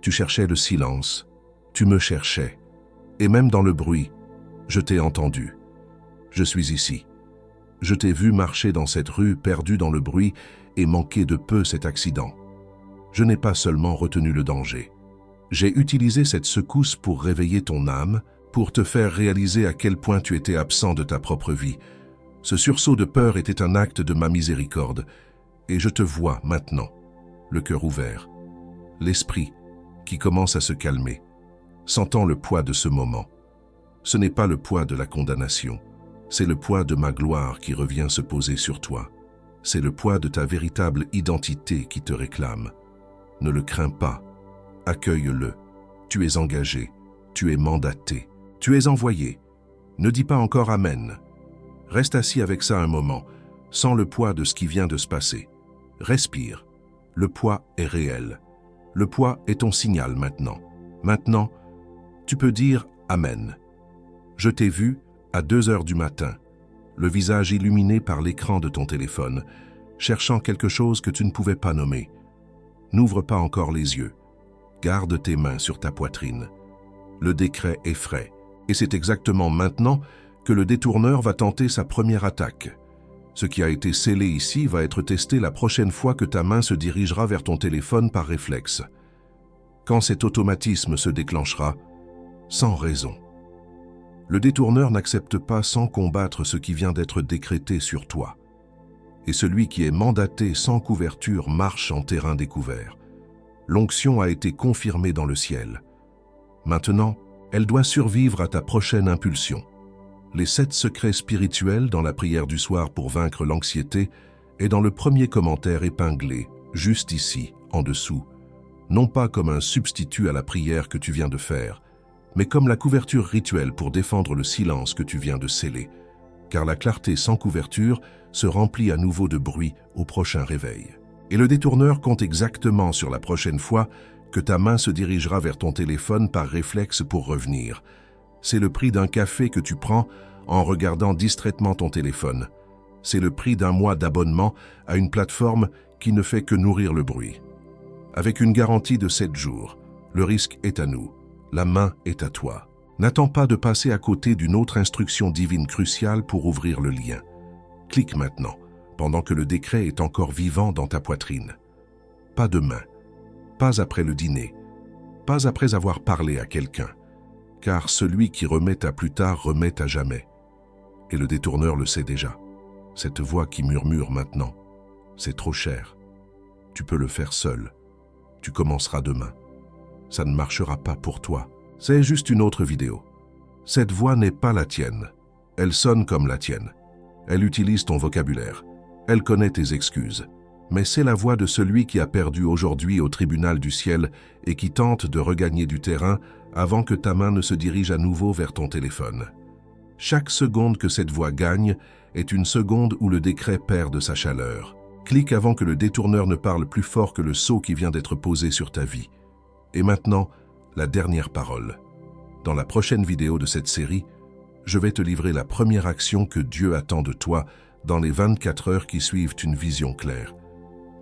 tu cherchais le silence, tu me cherchais. Et même dans le bruit, je t'ai entendu. Je suis ici. Je t'ai vu marcher dans cette rue perdue dans le bruit et manquer de peu cet accident. Je n'ai pas seulement retenu le danger. J'ai utilisé cette secousse pour réveiller ton âme, pour te faire réaliser à quel point tu étais absent de ta propre vie. Ce sursaut de peur était un acte de ma miséricorde, et je te vois maintenant, le cœur ouvert, l'esprit qui commence à se calmer, sentant le poids de ce moment. Ce n'est pas le poids de la condamnation, c'est le poids de ma gloire qui revient se poser sur toi. C'est le poids de ta véritable identité qui te réclame. Ne le crains pas. Accueille-le. Tu es engagé, tu es mandaté, tu es envoyé. Ne dis pas encore Amen. Reste assis avec ça un moment, sans le poids de ce qui vient de se passer. Respire. Le poids est réel. Le poids est ton signal maintenant. Maintenant, tu peux dire Amen. Je t'ai vu, À 2 heures du matin, le visage illuminé par l'écran de ton téléphone, cherchant quelque chose que tu ne pouvais pas nommer. N'ouvre pas encore les yeux. Garde tes mains sur ta poitrine. Le décret est frais, et c'est exactement maintenant que le détourneur va tenter sa première attaque. Ce qui a été scellé ici va être testé la prochaine fois que ta main se dirigera vers ton téléphone par réflexe. Quand cet automatisme se déclenchera, sans raison. Le détourneur n'accepte pas sans combattre ce qui vient d'être décrété sur toi. Et celui qui est mandaté sans couverture marche en terrain découvert. L'onction a été confirmée dans le ciel. Maintenant, elle doit survivre à ta prochaine impulsion. Les 7 secrets spirituels dans la prière du soir pour vaincre l'anxiété est dans le premier commentaire épinglé, juste ici, en dessous. Non pas comme un substitut à la prière que tu viens de faire, mais comme la couverture rituelle pour défendre le silence que tu viens de sceller. Car la clarté sans couverture se remplit à nouveau de bruit au prochain réveil. Et le détourneur compte exactement sur la prochaine fois que ta main se dirigera vers ton téléphone par réflexe pour revenir. C'est le prix d'un café que tu prends en regardant distraitement ton téléphone. C'est le prix d'un mois d'abonnement à une plateforme qui ne fait que nourrir le bruit. Avec une garantie de 7 jours, le risque est à nous, la main est à toi. N'attends pas de passer à côté d'une autre instruction divine cruciale pour ouvrir le lien. Clique maintenant, pendant que le décret est encore vivant dans ta poitrine. Pas demain, pas après le dîner, pas après avoir parlé à quelqu'un. Car celui qui remet à plus tard remet à jamais. Et le détourneur le sait déjà. Cette voix qui murmure maintenant, c'est trop cher. Tu peux le faire seul. Tu commenceras demain. Ça ne marchera pas pour toi. C'est juste une autre vidéo. Cette voix n'est pas la tienne. Elle sonne comme la tienne. Elle utilise ton vocabulaire. Elle connaît tes excuses. Mais c'est la voix de celui qui a perdu aujourd'hui au tribunal du ciel et qui tente de regagner du terrain avant que ta main ne se dirige à nouveau vers ton téléphone. Chaque seconde que cette voix gagne est une seconde où le décret perd de sa chaleur. Clique avant que le détourneur ne parle plus fort que le sceau qui vient d'être posé sur ta vie. Et maintenant, la dernière parole. Dans la prochaine vidéo de cette série, je vais te livrer la première action que Dieu attend de toi dans les 24 heures qui suivent une vision claire.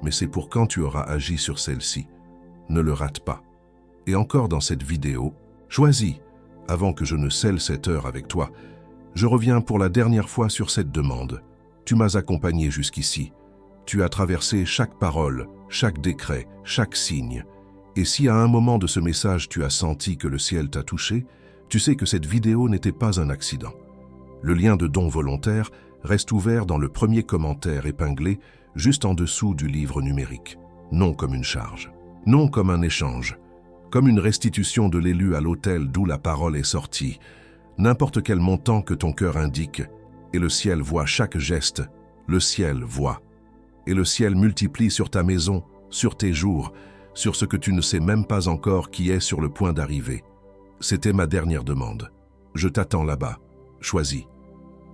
Mais c'est pour quand tu auras agi sur celle-ci. Ne le rate pas. Et encore dans cette vidéo, choisis, avant que je ne scelle cette heure avec toi, je reviens pour la dernière fois sur cette demande. Tu m'as accompagné jusqu'ici. Tu as traversé chaque parole, chaque décret, chaque signe. Et si à un moment de ce message tu as senti que le ciel t'a touché, tu sais que cette vidéo n'était pas un accident. Le lien de don volontaire reste ouvert dans le premier commentaire épinglé, juste en dessous du livre numérique. Non comme une charge, non comme un échange, comme une restitution de l'élu à l'autel d'où la parole est sortie, n'importe quel montant que ton cœur indique, et le ciel voit chaque geste, le ciel voit. Et le ciel multiplie sur ta maison, sur tes jours, sur ce que tu ne sais même pas encore qui est sur le point d'arriver. C'était ma dernière demande. Je t'attends là-bas, choisis.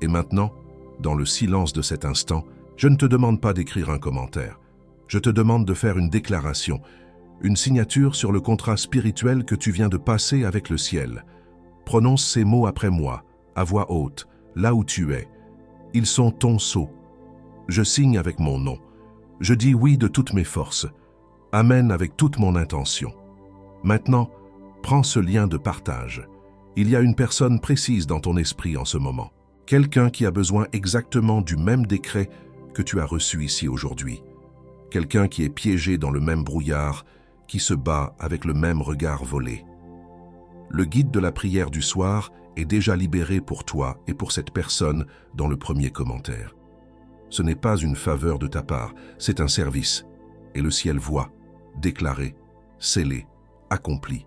Et maintenant, dans le silence de cet instant, je ne te demande pas d'écrire un commentaire. Je te demande de faire une déclaration, une signature sur le contrat spirituel que tu viens de passer avec le ciel. Prononce ces mots après moi, à voix haute, là où tu es. Ils sont ton sceau. Je signe avec mon nom. Je dis oui de toutes mes forces. Amen avec toute mon intention. Maintenant, prends ce lien de partage. Il y a une personne précise dans ton esprit en ce moment. Quelqu'un qui a besoin exactement du même décret que tu as reçu ici aujourd'hui. Quelqu'un qui est piégé dans le même brouillard, qui se bat avec le même regard volé. Le guide de la prière du soir est déjà libéré pour toi et pour cette personne dans le premier commentaire. Ce n'est pas une faveur de ta part, c'est un service. Et le ciel voit, déclaré, scellé, accompli.